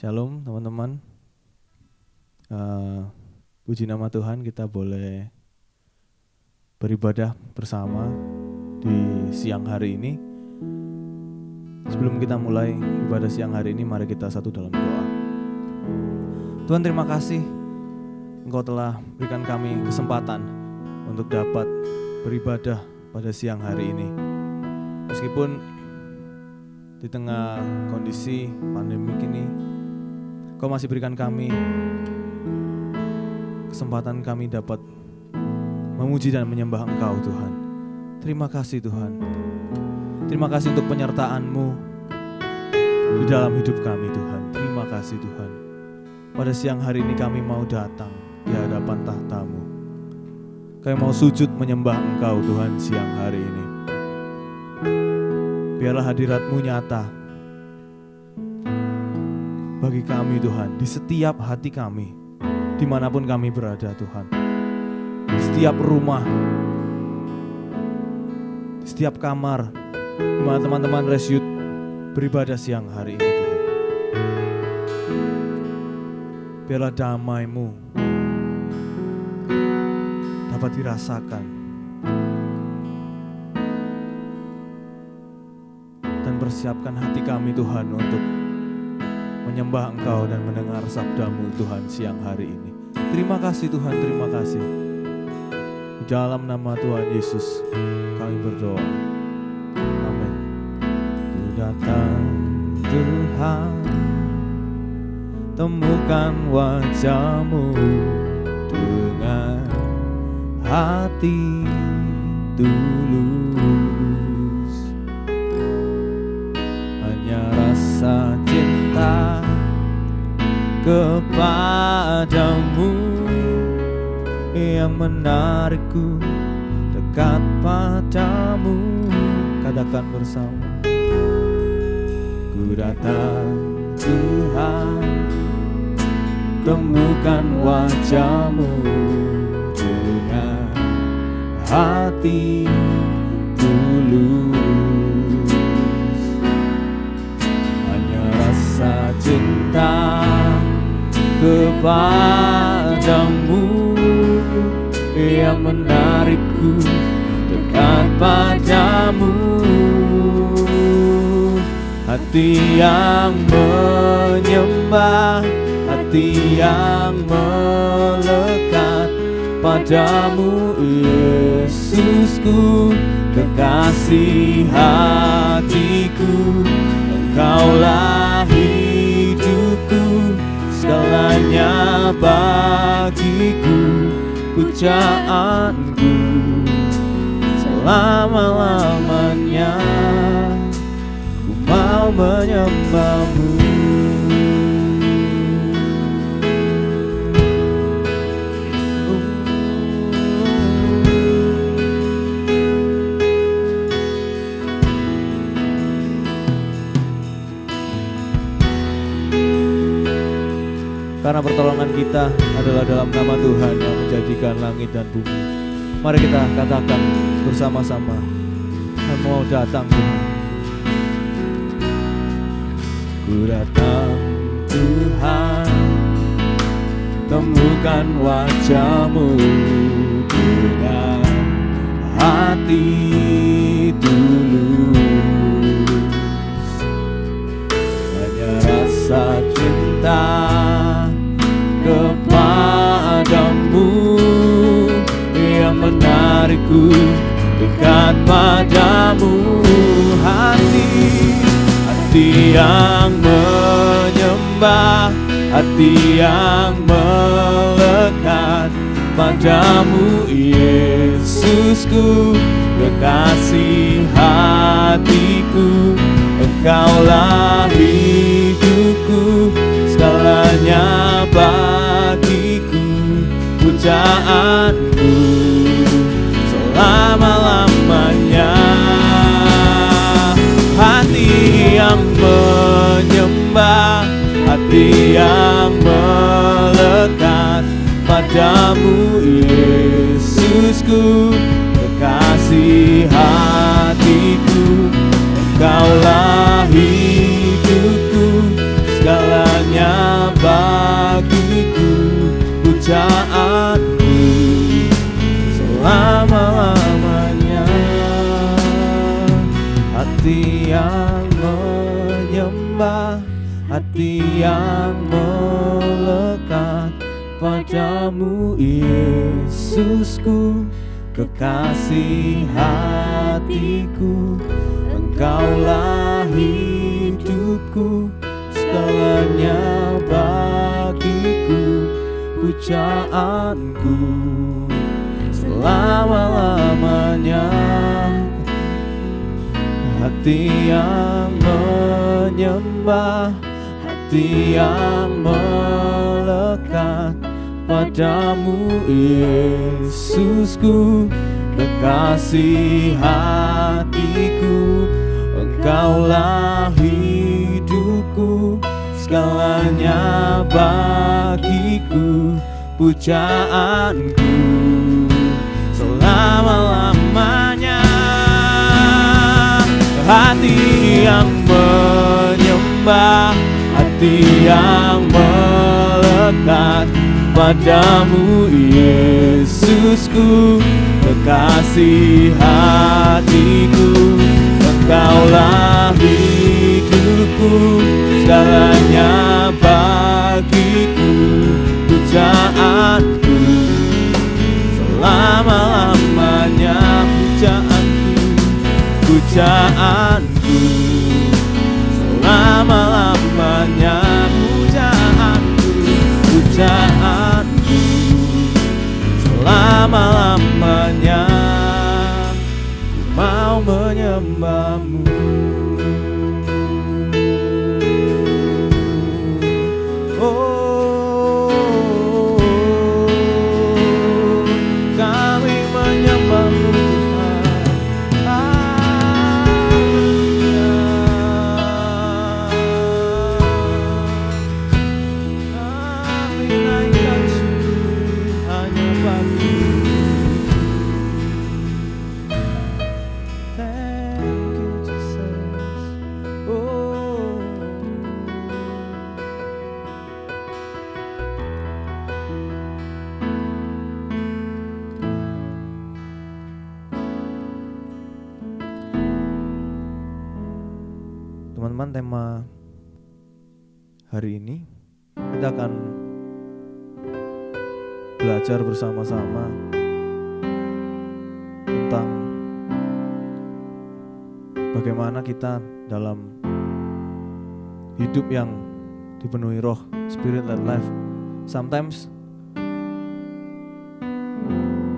Shalom teman-teman. Puji nama Tuhan, kita boleh beribadah bersama di siang hari ini. Sebelum kita mulai ibadah siang hari ini, mari kita satu dalam doa. Tuhan, terima kasih Engkau telah berikan kami kesempatan untuk dapat beribadah pada siang hari ini. Meskipun di tengah kondisi pandemik ini, Kau masih berikan kami kesempatan kami dapat memuji dan menyembah Engkau, Tuhan. Terima kasih, Tuhan. Terima kasih untuk penyertaan-Mu di dalam hidup kami, Tuhan. Terima kasih, Tuhan. Pada siang hari ini kami mau datang di hadapan tahta-Mu. Kami mau sujud menyembah Engkau, Tuhan, siang hari ini. Biarlah hadirat-Mu nyata bagi kami, Tuhan, di setiap hati kami, dimanapun kami berada, Tuhan. Di setiap rumah, di setiap kamar, di mana teman-teman Resyut beribadah siang hari ini, Tuhan. Biarlah damai-Mu dapat dirasakan dan persiapkan hati kami, Tuhan, untuk menyembah Engkau dan mendengar sabda-Mu, Tuhan, siang hari ini. Terima kasih, Tuhan, terima kasih. Di dalam nama Tuhan Yesus kami berdoa. Amin. Ku datang, Tuhan, temukan wajah-Mu dengan hati tulus. Hanya rasa cinta kepadamu yang menarikku dekat padamu. Katakan bersama. Ku datang, Tuhan, temukan wajah-Mu dengan hati tulus. Hanya rasa cinta kepadamu yang menarikku dekat padamu. Hati yang menyembah, hati yang melekat padamu, Yesusku, kekasih hatiku. Engkaulah hidupku, segalanya bagiku, pujaanku selama-lamanya. Ku mau menyembah-Mu. Karena pertolongan kita adalah dalam nama Tuhan yang menjadikan langit dan bumi. Mari kita katakan bersama-sama, kami mau datang, Tuhan. Ku datang, Tuhan, temukan wajah-Mu dengan hati tulus. Hanya rasa cinta kepadamu yang menarikku dekat padamu. Hati yang menyembah, hati yang melekat padamu, Yesusku, kekasih hatiku. Engkaulah hidupku, segalanya bagiku, pujaanku selama-lamanya. Hati yang menyembah, hati yang melekat padamu, Yesusku, kekasih hatiku. Engkaulah hidupku, segalanya hati yang menyembah, hati yang melekat padamu Yesusku, kekasih hatiku. Engkaulah hidupku, segalanya bagiku, pujaanku selama-lamanya. Hati yang menyembah, hati yang melekat padamu Yesusku, kekasih hatiku. Engkaulah hidupku, segalanya bagiku, pujaanku selama-lamanya. Hati yang menyembah, hati yang melekat padamu Yesusku, kekasih hatiku. Engkaulah hidupku, segalanya bagiku, pujaanku selama-lamanya. Pujaanku selama-lamanya, pujaanku selama-lamanya. Ku mau menyembahmu. Oh, kami menyembahmu teman-teman. Tema hari ini kita akan belajar bersama-sama tentang bagaimana kita dalam hidup yang dipenuhi roh, spirit led life. Sometimes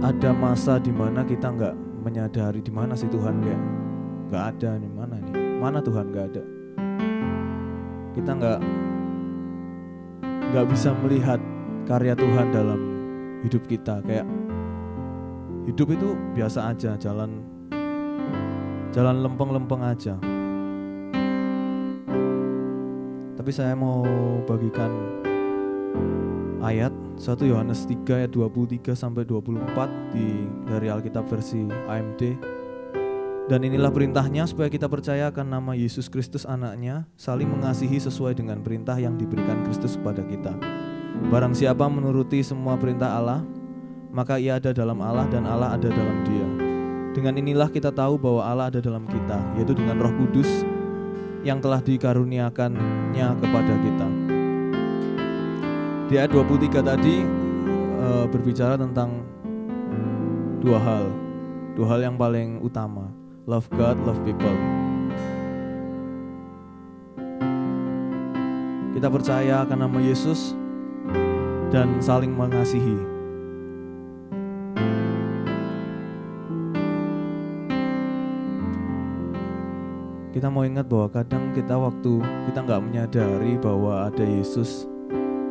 ada masa di mana kita nggak menyadari di mana sih Tuhan, kayak nggak ada nih, mana Tuhan, nggak ada. Kita nggak bisa melihat karya Tuhan dalam hidup kita. Kayak hidup itu biasa aja, jalan lempeng-lempeng aja. Tapi saya mau bagikan ayat 1 Yohanes 3 ayat 23 sampai 24 dari Alkitab versi AMD. Dan inilah perintahnya, supaya kita percaya akan nama Yesus Kristus anaknya, saling mengasihi sesuai dengan perintah yang diberikan Kristus kepada kita. Barang siapa menuruti semua perintah Allah, maka ia ada dalam Allah dan Allah ada dalam dia. Dengan inilah kita tahu bahwa Allah ada dalam kita, yaitu dengan Roh Kudus yang telah dikaruniakannya kepada kita. Di ayat 23 tadi berbicara tentang dua hal yang paling utama. Love God, love people. Kita percaya akan nama Yesus dan saling mengasihi. Kita mau ingat bahwa kadang waktu kita gak menyadari bahwa ada Yesus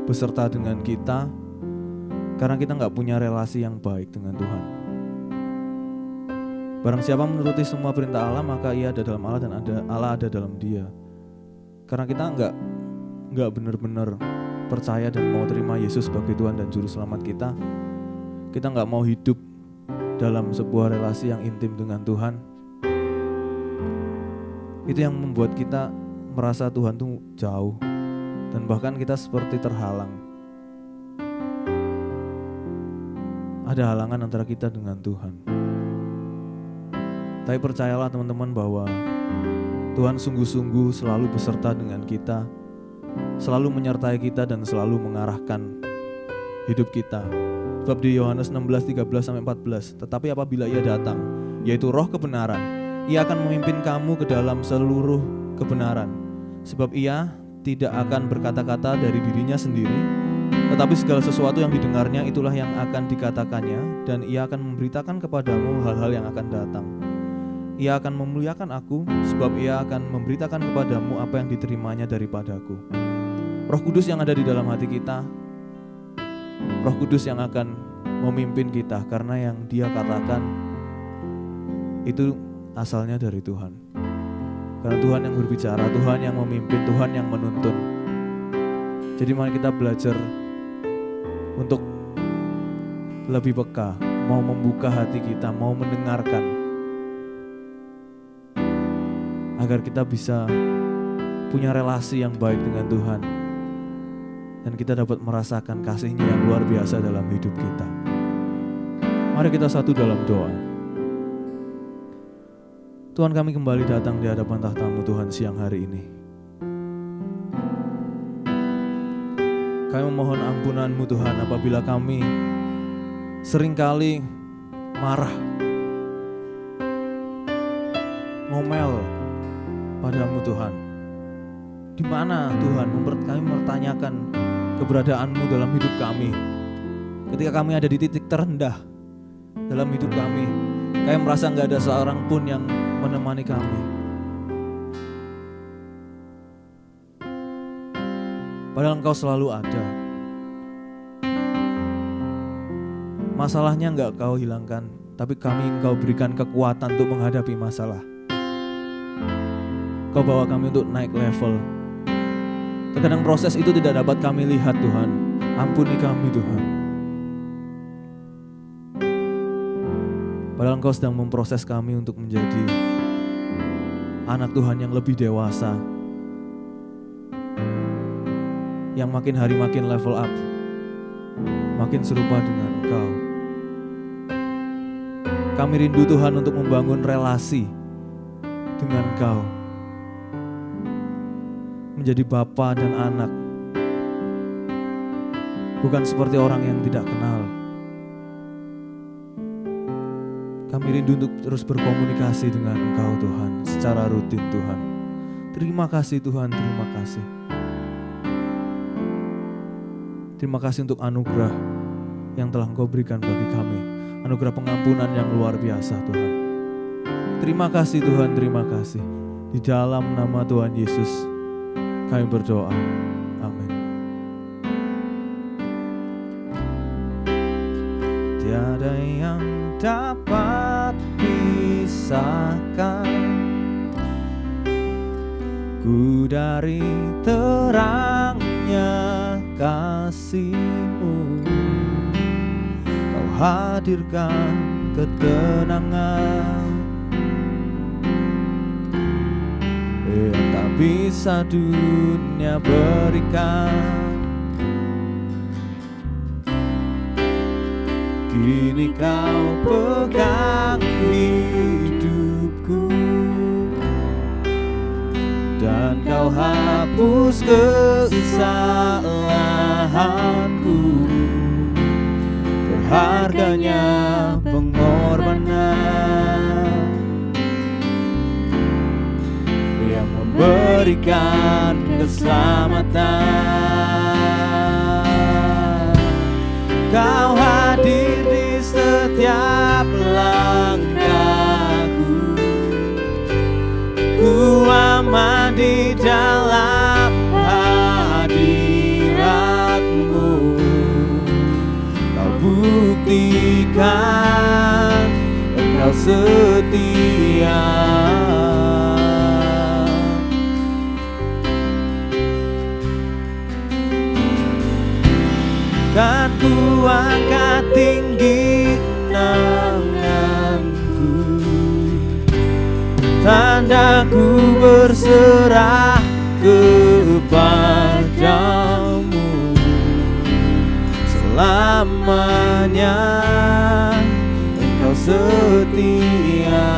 beserta dengan kita, karena kita gak punya relasi yang baik dengan Tuhan. Barang siapa menuruti semua perintah Allah, maka ia ada dalam Allah dan Allah ada dalam dia. Karena kita nggak benar-benar percaya dan mau terima Yesus sebagai Tuhan dan Juru Selamat kita nggak mau hidup dalam sebuah relasi yang intim dengan Tuhan. Itu yang membuat kita merasa Tuhan tuh jauh, dan bahkan kita seperti terhalang. Ada halangan antara kita dengan Tuhan. Tapi percayalah teman-teman bahwa Tuhan sungguh-sungguh selalu beserta dengan kita, selalu menyertai kita dan selalu mengarahkan hidup kita. Sebab di Yohanes 16:13-14, tetapi apabila Ia datang, yaitu Roh kebenaran, Ia akan memimpin kamu ke dalam seluruh kebenaran. Sebab Ia tidak akan berkata-kata dari dirinya sendiri, tetapi segala sesuatu yang didengarnya itulah yang akan dikatakannya, dan Ia akan memberitakan kepadamu hal-hal yang akan datang. Ia akan memuliakan aku, sebab Ia akan memberitakan kepadamu apa yang diterimanya daripadaku. Roh Kudus yang ada di dalam hati kita, Roh Kudus yang akan memimpin kita, karena yang Dia katakan itu asalnya dari Tuhan. Karena Tuhan yang berbicara, Tuhan yang memimpin, Tuhan yang menuntun. Jadi mari kita belajar untuk lebih peka, mau membuka hati kita, mau mendengarkan, agar kita bisa punya relasi yang baik dengan Tuhan, dan kita dapat merasakan kasih-Nya yang luar biasa dalam hidup kita. Mari kita satu dalam doa. Tuhan, kami kembali datang di hadapan tahta-Mu Tuhan siang hari ini. Kami memohon ampunan-Mu Tuhan apabila kami seringkali marah, ngomel padamu Tuhan. Di mana Tuhan kami bertanyakan keberadaan-Mu dalam hidup kami. Ketika kami ada di titik terendah dalam hidup kami, kami merasa gak ada seorang pun yang menemani kami. Padahal Engkau selalu ada. Masalahnya gak Kau hilangkan, tapi Engkau berikan kekuatan untuk menghadapi masalah. Kau bawa kami untuk naik level. Terkadang proses itu tidak dapat kami lihat Tuhan. Ampuni kami Tuhan. Padahal Engkau sedang memproses kami untuk menjadi anak Tuhan yang lebih dewasa, yang makin hari makin level up, makin serupa dengan Engkau. Kami rindu Tuhan untuk membangun relasi dengan Engkau, menjadi bapa dan anak, bukan seperti orang yang tidak kenal. Kami rindu untuk terus berkomunikasi dengan Engkau Tuhan, secara rutin Tuhan. Terima kasih Tuhan, terima kasih. Terima kasih untuk anugerah yang telah Engkau berikan bagi kami. Anugerah pengampunan yang luar biasa Tuhan. Terima kasih Tuhan, terima kasih. Di dalam nama Tuhan Yesus kami berdoa. Amin. Tiada yang dapat pisahkan ku dari terangnya kasih-Mu. Kau hadirkan ketenangan yang tak bisa dunia berikan. Kini Kau pegang hidupku, dan Kau hapus kesalahanku. Berharganya pengorbanan yang memberikan keselamatan. Kau hadir di setiap langkahku, ku aman di dalam hadirat-Mu. Kau buktikan Engkau setia. Kan ku angkat tinggi tanganku, tandaku berserah kepadamu. Selamanya Engkau setia.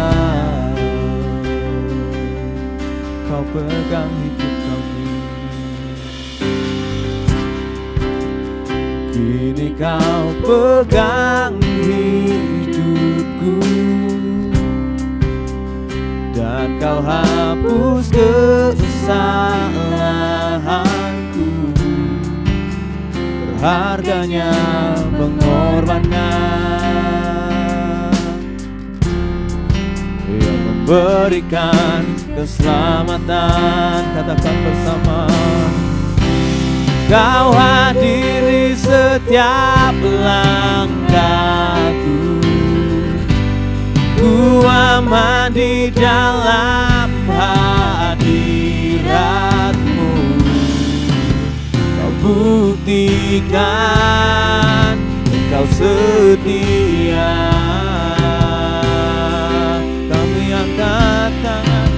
Kau pegang hidup kami. Kini Kau pegang hidupku, dan Kau hapus kesalahanku. Berharganya pengorbanan yang memberikan keselamatan. Katakan bersama. Kau hadiri setiap langkahku, ku aman di dalam hadirat-Mu. Kau buktikan Engkau setia. Kami angkat tangan,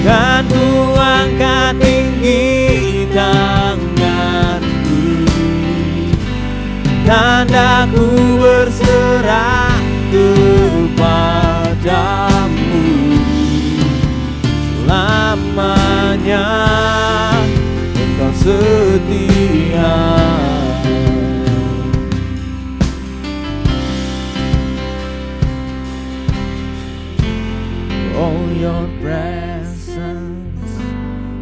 kan ku angkat tinggi tanganku, tandaku berserah kepadamu. Selamanya Engkau setia. Oh, your presence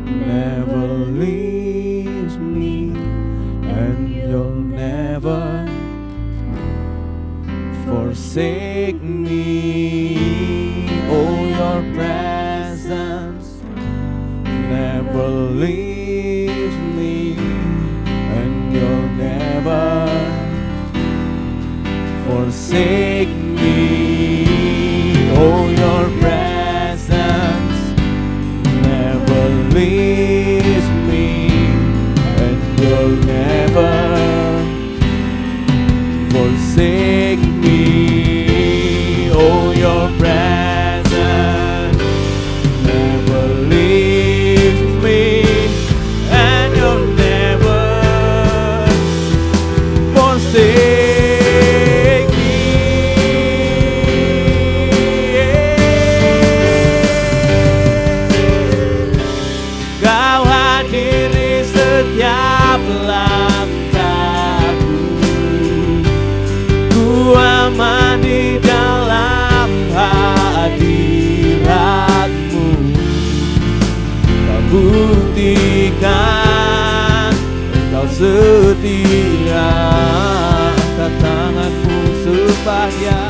never leaves me, and you'll never forsake me. Oh, your presence never leaves me, and you'll never forsake me. Oh, your presence never leaves me, and you'll never forsake me. Oh, your presence never leaves me, and you'll never forsake. Setiap langkahku, ku aman di dalam hadirat-Mu. Kau buktikan Engkau setia. Angkat tanganmu supaya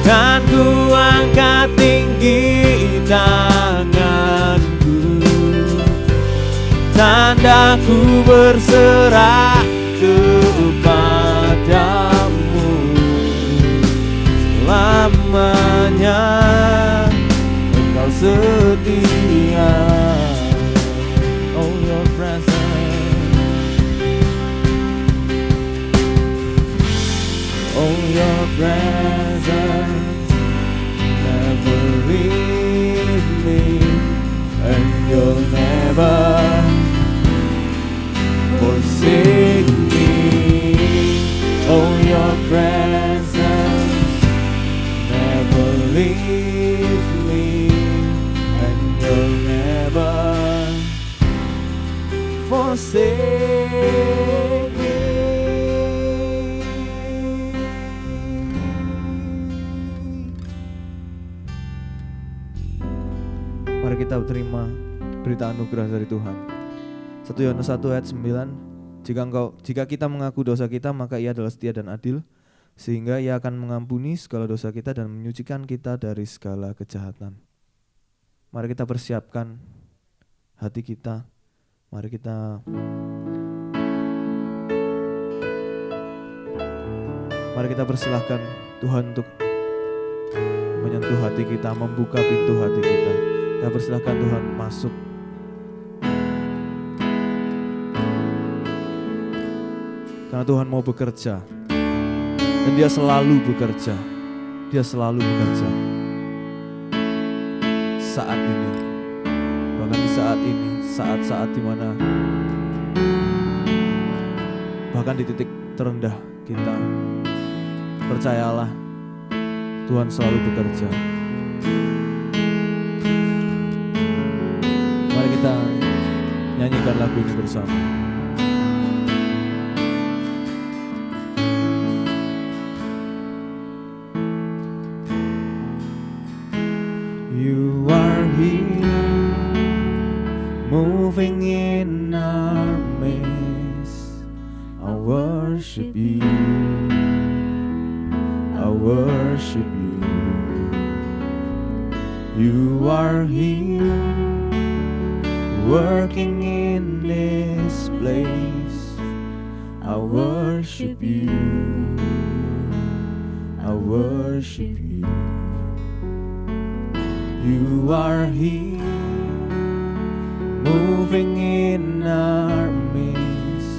kan ku angkat tinggi tanganku, tandaku berserah kepadamu. Selamanya Engkau setia. Oh, your presence, oh, your presence never leave me, and you'll never forsake me. Oh, your presence never leaves me, and you'll never forsake me. Mari kita terima berita anugerah dari Tuhan. 1 Yohanes 1 ayat 9. Jika kita mengaku dosa kita, maka Ia adalah setia dan adil, sehingga Ia akan mengampuni segala dosa kita dan menyucikan kita dari segala kejahatan. Mari kita persiapkan hati kita. Mari kita persilahkan Tuhan untuk menyentuh hati kita, membuka pintu hati kita. Kita persilahkan Tuhan masuk. Karena Tuhan mau bekerja, dan Dia selalu bekerja. Dia selalu bekerja. Saat ini, bahkan di saat ini, saat-saat dimana bahkan di titik terendah kita, percayalah Tuhan selalu bekerja. Mari kita nyanyikan lagu ini bersama. You are here, moving in our midst. I worship you, I worship you. You are here, working in this place. I worship you, I worship you. You are here, moving in our midst.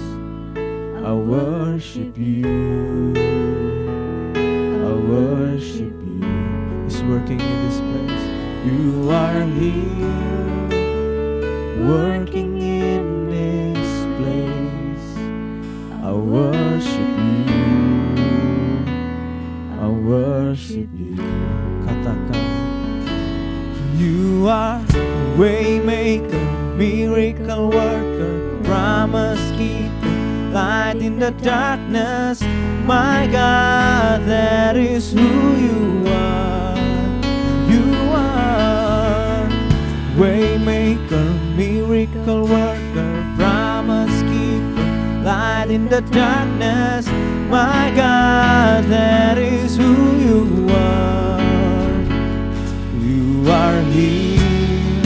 I worship you, I worship you. He's working in this place. You are here, working in this place. I worship you, I worship you. Katakan, you are waymaker, miracle worker, promise keeper, light in the darkness. My God, that is who you are. You are waymaker, miracle worker, promise keeper, light in the darkness. My God, that is who you are. You are here,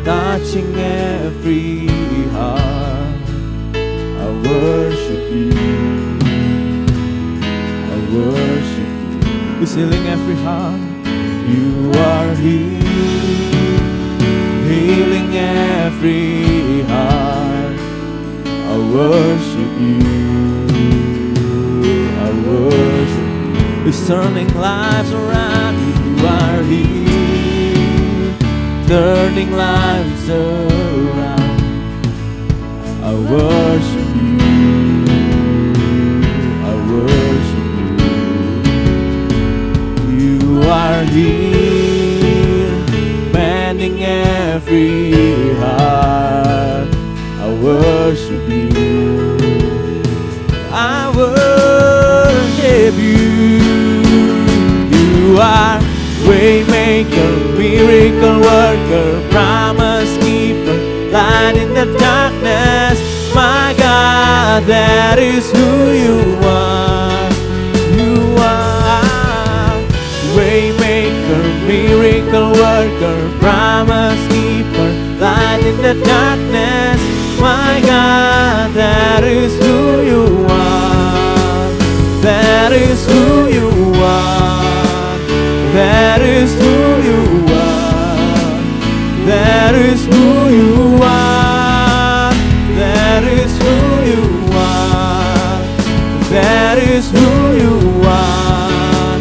touching every heart. I worship you, I worship you. He's healing every heart. You are here, healing every heart. I worship you, I worship you. He's turning lives around. You are here, turning lives around. I worship you, I worship you. You are here, mending every heart. I worship you, I worship you. You are waymaker, miracle worker, promise keeper, light in the darkness. My God, that is who you are. You are waymaker, miracle worker, promise keeper, light in the darkness. My God, that is who you are. That is who you are. That is who you are. That is who you are. That is who you are. That is who you are.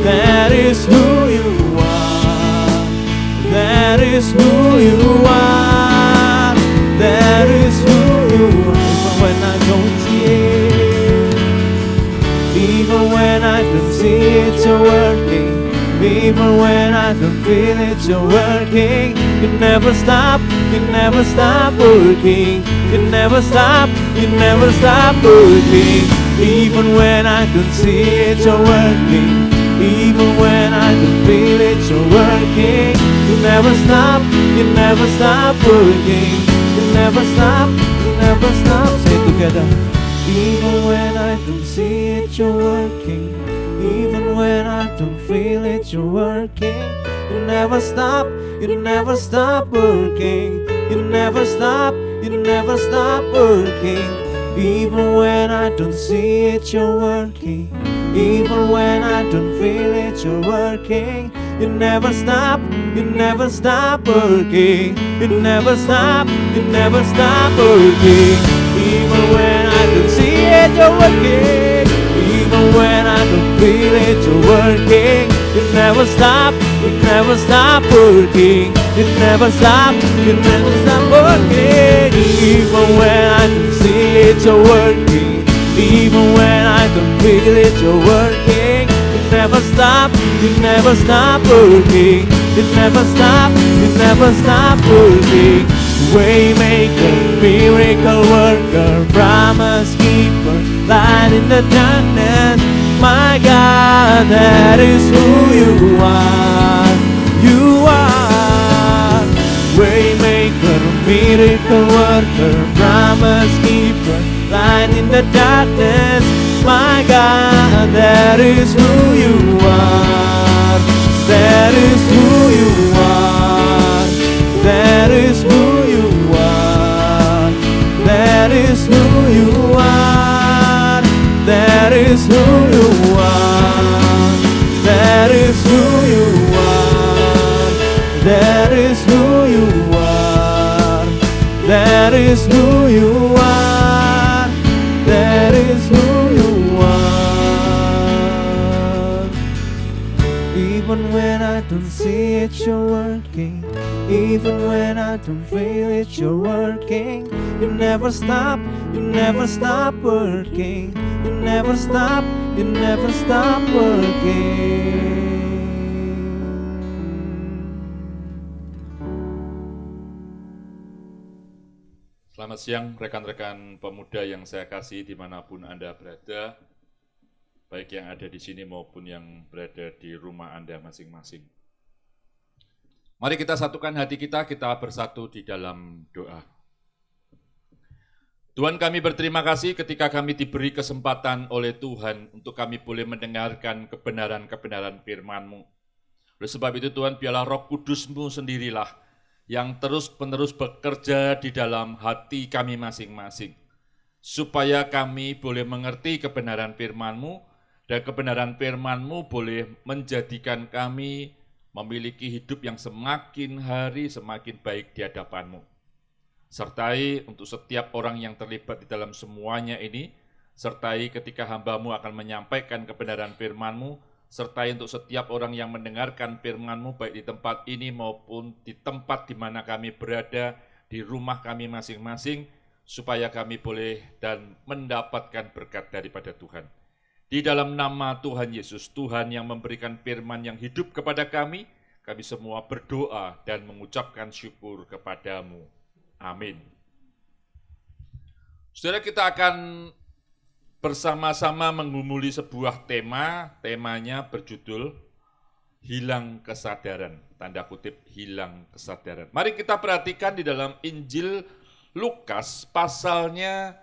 That is who you are. That is who you are. That is who you are. Even when I don't see it, even when I don't see it, you're working. Even when I don't feel it, you're working. You never stop, you never stop working. You never stop, you never stop working. Even when I don't see it, you're working. Even when I don't feel it, you're working. You never stop, you never stop working. You never stop, you never stop. Say it together. Even when I don't see it, you're working. Even when I don't feel it, you're working. You never stop, you never stop working. You never stop, you never stop working. Even when I don't see it, you're working. Even when I don't feel it, you're working. You never stop, you never stop working. You never stop, you never stop working. Even when I don't see it, you're working. Even when I don't feel it, you're working. You never stop, you never stop working. You never stop, you never stop working. Even when I don't see it, you're working. Even when I don't feel it, you're working. You never stop, you never stop working. You never stop, you never stop working. Waymaker, miracle worker, promise keeper, light in the darkness. My God, that is who you are. You are Waymaker, miracle worker, promise keeper, light in the darkness. My God, that is who you are. That is who you are. That is who you are. That is who you are. That is who you are. That is who you are. That is who you are. That is who you are. That is who you are. Even when I don't see it, you're working. Even when I don't feel it, you're working. You never stop, you never stop working. You never stop, you never stop working. Selamat siang rekan-rekan pemuda yang saya kasih dimanapun Anda berada, baik yang ada di sini maupun yang berada di rumah Anda masing-masing. Mari kita satukan hati kita bersatu di dalam doa. Tuhan, kami berterima kasih ketika kami diberi kesempatan oleh Tuhan untuk kami boleh mendengarkan kebenaran-kebenaran firman-Mu. Oleh sebab itu Tuhan, biarlah Roh Kudus-Mu sendirilah yang terus-menerus bekerja di dalam hati kami masing-masing, supaya kami boleh mengerti kebenaran firman-Mu, dan kebenaran firman-Mu boleh menjadikan kami memiliki hidup yang semakin hari semakin baik di hadapan-Mu. Sertai untuk setiap orang yang terlibat di dalam semuanya ini, sertai ketika hamba-Mu akan menyampaikan kebenaran firman-Mu, sertai untuk setiap orang yang mendengarkan firman-Mu baik di tempat ini maupun di tempat di mana kami berada, di rumah kami masing-masing, supaya kami boleh dan mendapatkan berkat daripada Tuhan. Di dalam nama Tuhan Yesus, Tuhan yang memberikan firman yang hidup kepada kami semua berdoa dan mengucapkan syukur kepada-Mu. Amin. Saudara, kita akan bersama-sama menggumuli sebuah temanya berjudul Hilang Kesadaran, tanda kutip hilang kesadaran. Mari kita perhatikan di dalam Injil Lukas pasalnya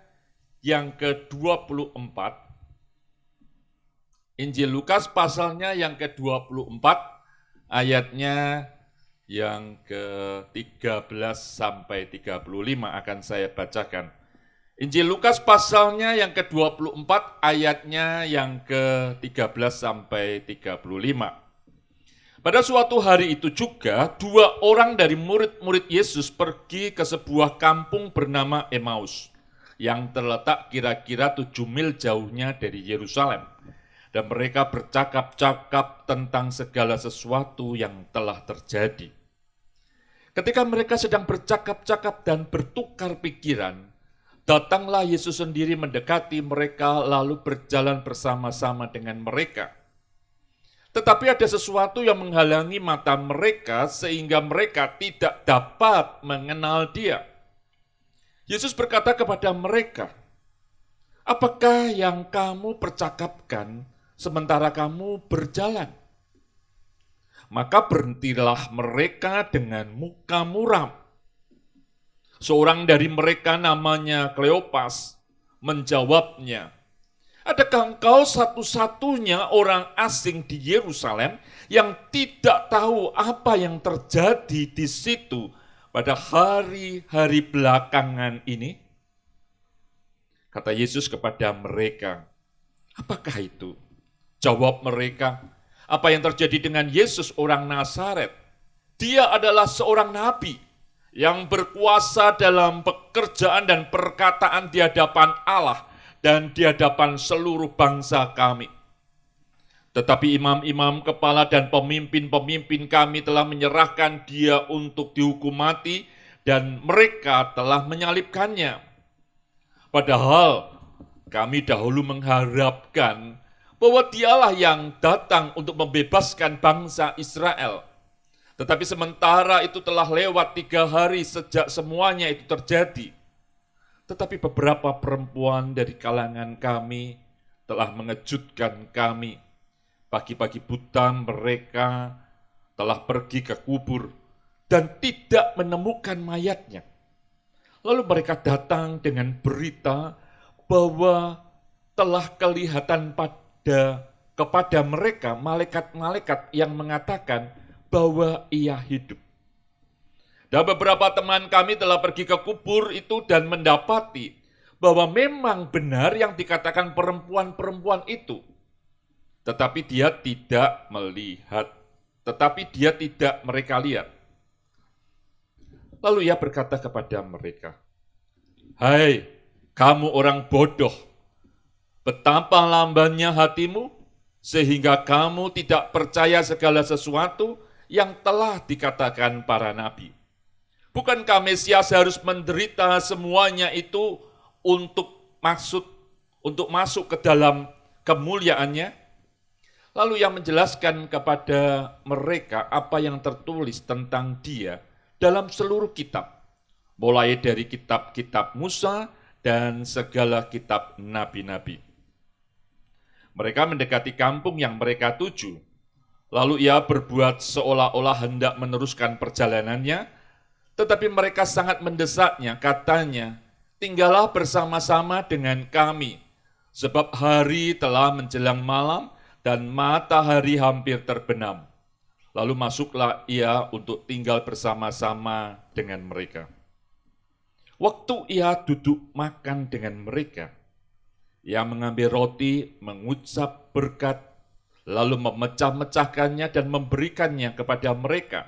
yang ke-24. Injil Lukas pasalnya yang ke-24, ayatnya yang ke-13 sampai 35 akan saya bacakan. Injil Lukas pasalnya yang ke-24, ayatnya yang ke-13 sampai 35. Pada suatu hari itu juga, 2 orang dari murid-murid Yesus pergi ke sebuah kampung bernama Emmaus, yang terletak kira-kira 7 mil jauhnya dari Yerusalem. Dan mereka bercakap-cakap tentang segala sesuatu yang telah terjadi. Ketika mereka sedang bercakap-cakap dan bertukar pikiran, datanglah Yesus sendiri mendekati mereka lalu berjalan bersama-sama dengan mereka. Tetapi ada sesuatu yang menghalangi mata mereka sehingga mereka tidak dapat mengenal Dia. Yesus berkata kepada mereka, "Apakah yang kamu percakapkan sementara kamu berjalan?" Maka berhentilah mereka dengan muka muram. Seorang dari mereka namanya Kleopas menjawabnya, "Adakah engkau satu-satunya orang asing di Yerusalem yang tidak tahu apa yang terjadi di situ pada hari-hari belakangan ini?" Kata Yesus kepada mereka, "Apakah itu?" Jawab mereka, "Apa yang terjadi dengan Yesus orang Nazaret? Dia adalah seorang nabi yang berkuasa dalam pekerjaan dan perkataan di hadapan Allah dan di hadapan seluruh bangsa kami. Tetapi imam-imam kepala dan pemimpin-pemimpin kami telah menyerahkan Dia untuk dihukum mati dan mereka telah menyalibkannya. Padahal kami dahulu mengharapkan bahwa dialah yang datang untuk membebaskan bangsa Israel. Tetapi sementara itu telah lewat 3 hari sejak semuanya itu terjadi. Tetapi beberapa perempuan dari kalangan kami telah mengejutkan kami. Pagi-pagi buta mereka telah pergi ke kubur dan tidak menemukan mayatnya. Lalu mereka datang dengan berita bahwa telah kelihatan kepada mereka malaikat-malaikat yang mengatakan bahwa ia hidup. Dan beberapa teman kami telah pergi ke kubur itu dan mendapati bahwa memang benar yang dikatakan perempuan-perempuan itu. Tetapi dia tidak melihat, tetapi dia tidak mereka lihat. Lalu ia berkata kepada mereka, "Hai, kamu orang bodoh, betapa lambannya hatimu sehingga kamu tidak percaya segala sesuatu yang telah dikatakan para nabi. Bukankah Mesias harus menderita semuanya itu untuk masuk ke dalam kemuliaannya?" Lalu ia menjelaskan kepada mereka apa yang tertulis tentang dia dalam seluruh kitab, mulai dari kitab-kitab Musa dan segala kitab nabi-nabi. Mereka mendekati kampung yang mereka tuju. Lalu ia berbuat seolah-olah hendak meneruskan perjalanannya, tetapi mereka sangat mendesaknya, katanya, "Tinggallah bersama-sama dengan kami, sebab hari telah menjelang malam dan matahari hampir terbenam." Lalu masuklah ia untuk tinggal bersama-sama dengan mereka. Waktu ia duduk makan dengan mereka, ia mengambil roti, mengucap berkat, lalu memecah-mecahkannya dan memberikannya kepada mereka.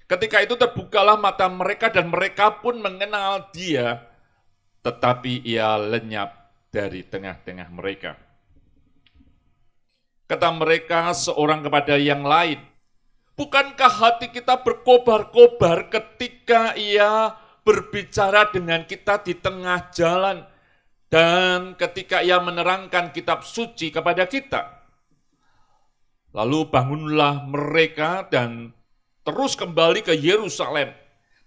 Ketika itu terbukalah mata mereka dan mereka pun mengenal dia, tetapi ia lenyap dari tengah-tengah mereka. Kata mereka seorang kepada yang lain, "Bukankah hati kita berkobar-kobar ketika ia berbicara dengan kita di tengah jalan dan ketika ia menerangkan kitab suci kepada kita?" Lalu bangunlah mereka dan terus kembali ke Yerusalem.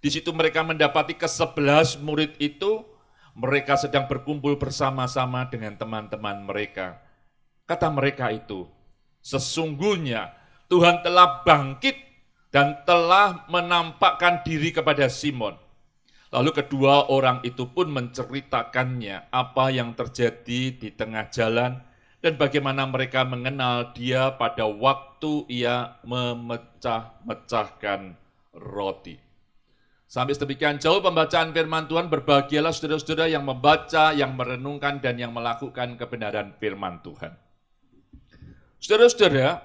Di situ mereka mendapati ke-11 murid itu, mereka sedang berkumpul bersama-sama dengan teman-teman mereka. Kata mereka itu, "Sesungguhnya Tuhan telah bangkit dan telah menampakkan diri kepada Simon." Lalu kedua orang itu pun menceritakannya apa yang terjadi di tengah jalan dan bagaimana mereka mengenal dia pada waktu ia memecah-mecahkan roti. Sampai sedemikian jauh pembacaan firman Tuhan. Berbahagialah saudara-saudara yang membaca, yang merenungkan, dan yang melakukan kebenaran firman Tuhan. Saudara-saudara,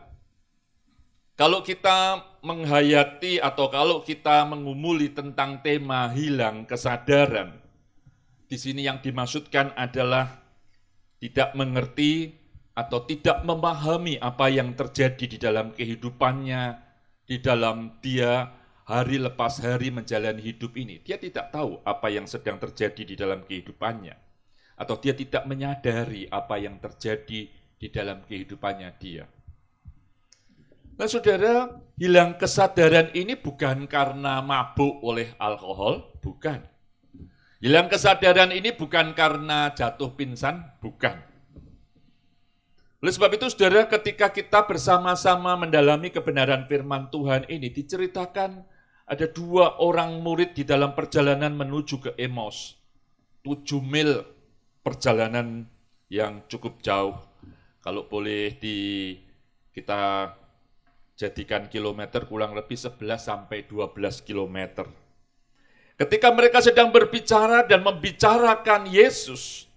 kalau kita menghayati atau kalau kita mengumuli tentang tema hilang kesadaran, di sini yang dimaksudkan adalah tidak mengerti atau tidak memahami apa yang terjadi di dalam kehidupannya, di dalam dia hari lepas hari menjalani hidup ini. Dia tidak tahu apa yang sedang terjadi di dalam kehidupannya, atau dia tidak menyadari apa yang terjadi di dalam kehidupannya dia. Nah saudara, hilang kesadaran ini bukan karena mabuk oleh alkohol, bukan. Hilang kesadaran ini bukan karena jatuh pingsan, bukan. Oleh sebab itu saudara, ketika kita bersama-sama mendalami kebenaran firman Tuhan ini, diceritakan ada 2 orang murid di dalam perjalanan menuju ke Emmaus. 7 mil perjalanan yang cukup jauh. Kalau boleh kita jadikan kilometer, kurang lebih 11 sampai 12 kilometer. Ketika mereka sedang berbicara dan membicarakan Yesus,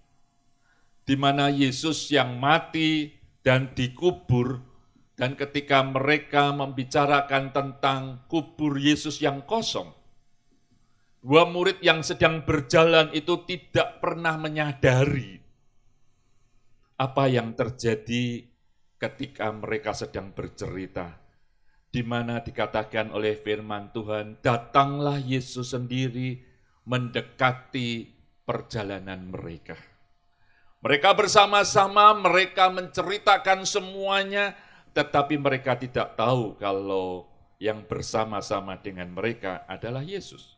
di mana Yesus yang mati dan dikubur, dan ketika mereka membicarakan tentang kubur Yesus yang kosong, 2 murid yang sedang berjalan itu tidak pernah menyadari apa yang terjadi ketika mereka sedang bercerita, di mana dikatakan oleh firman Tuhan, datanglah Yesus sendiri mendekati perjalanan mereka. Mereka bersama-sama, mereka menceritakan semuanya, tetapi mereka tidak tahu kalau yang bersama-sama dengan mereka adalah Yesus.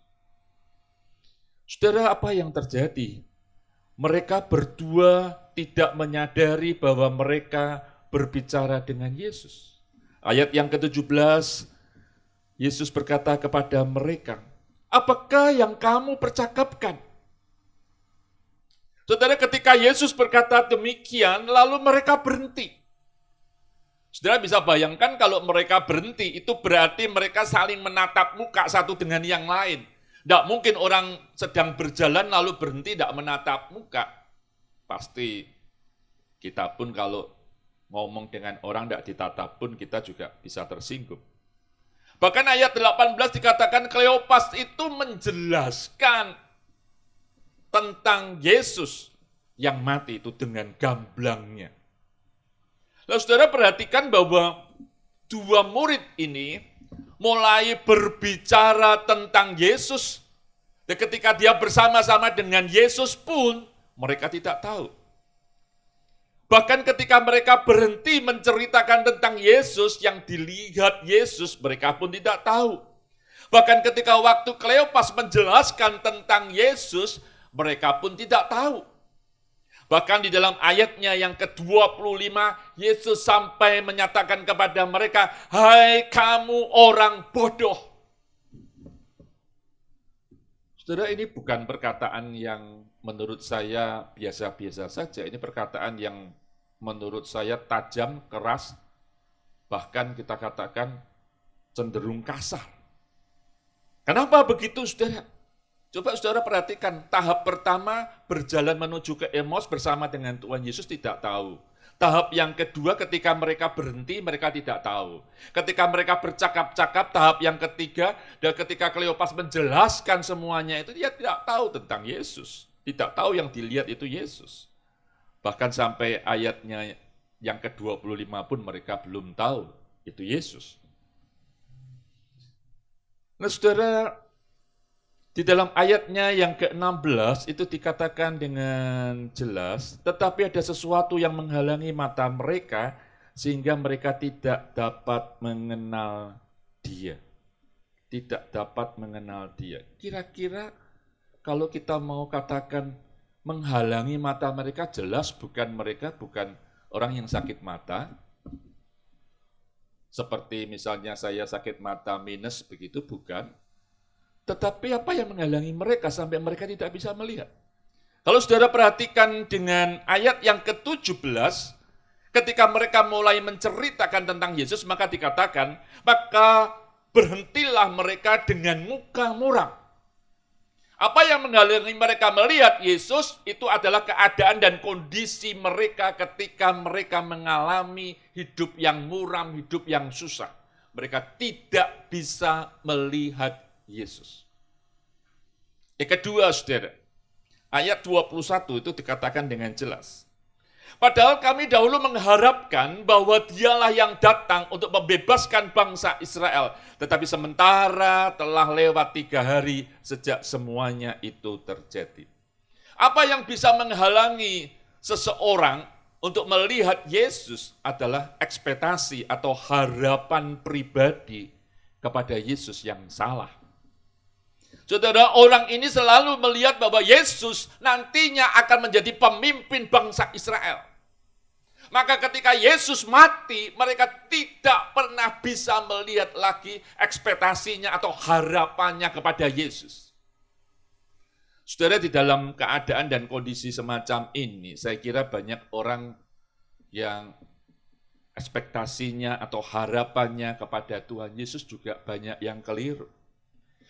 Saudara, apa yang terjadi? Mereka berdua tidak menyadari bahwa mereka berbicara dengan Yesus. Ayat yang ke-17, Yesus berkata kepada mereka, "Apakah yang kamu percakapkan?" Saudara, ketika Yesus berkata demikian, lalu mereka berhenti. Saudara bisa bayangkan kalau mereka berhenti, itu berarti mereka saling menatap muka satu dengan yang lain. Tidak mungkin orang sedang berjalan lalu berhenti tidak menatap muka. Pasti kita pun kalau ngomong dengan orang tidak ditatap pun kita juga bisa tersinggung. Bahkan ayat 18 dikatakan Kleopas itu menjelaskan tentang Yesus yang mati itu dengan gamblangnya. Lalu saudara perhatikan bahwa dua murid ini mulai berbicara tentang Yesus. Dan ketika dia bersama-sama dengan Yesus pun mereka tidak tahu. Bahkan ketika mereka berhenti menceritakan tentang Yesus, yang dilihat Yesus, mereka pun tidak tahu. Bahkan ketika waktu Kleopas menjelaskan tentang Yesus, mereka pun tidak tahu. Bahkan di dalam ayatnya yang ke-25, Yesus sampai menyatakan kepada mereka, "Hai kamu orang bodoh." Saudara, ini bukan perkataan yang menurut saya biasa-biasa saja. Ini perkataan yang menurut saya tajam, keras, bahkan kita katakan cenderung kasar. Kenapa begitu, saudara? Coba saudara perhatikan, tahap pertama berjalan menuju ke Emmaus bersama dengan Tuhan Yesus tidak tahu. Tahap yang kedua ketika mereka berhenti, mereka tidak tahu. Ketika mereka bercakap-cakap, tahap yang ketiga, dan ketika Kleopas menjelaskan semuanya itu, dia tidak tahu tentang Yesus. Tidak tahu yang dilihat itu Yesus. Bahkan sampai ayatnya yang ke-25 pun mereka belum tahu itu Yesus. Nah saudara, di dalam ayatnya yang ke-16 itu dikatakan dengan jelas, tetapi ada sesuatu yang menghalangi mata mereka sehingga mereka tidak dapat mengenal Dia. Tidak dapat mengenal Dia. Kira-kira kalau kita mau katakan menghalangi mata mereka, jelas mereka bukan orang yang sakit mata. Seperti misalnya saya sakit mata minus begitu, bukan. Tetapi apa yang menghalangi mereka sampai mereka tidak bisa melihat? Kalau saudara perhatikan dengan ayat yang ke-17, ketika mereka mulai menceritakan tentang Yesus, maka dikatakan, maka berhentilah mereka dengan muka muram. Apa yang menghalangi mereka melihat Yesus, itu adalah keadaan dan kondisi mereka ketika mereka mengalami hidup yang muram, hidup yang susah. Mereka tidak bisa melihat Yesus. Yang kedua, saudara, ayat 21 itu dikatakan dengan jelas. Padahal kami dahulu mengharapkan bahwa Dialah yang datang untuk membebaskan bangsa Israel. Tetapi sementara telah lewat 3 hari sejak semuanya itu terjadi. Apa yang bisa menghalangi seseorang untuk melihat Yesus adalah ekspektasi atau harapan pribadi kepada Yesus yang salah. Saudara, orang ini selalu melihat bahwa Yesus nantinya akan menjadi pemimpin bangsa Israel. Maka ketika Yesus mati, mereka tidak pernah bisa melihat lagi ekspektasinya atau harapannya kepada Yesus. Saudara, di dalam keadaan dan kondisi semacam ini, saya kira banyak orang yang ekspektasinya atau harapannya kepada Tuhan Yesus juga banyak yang keliru.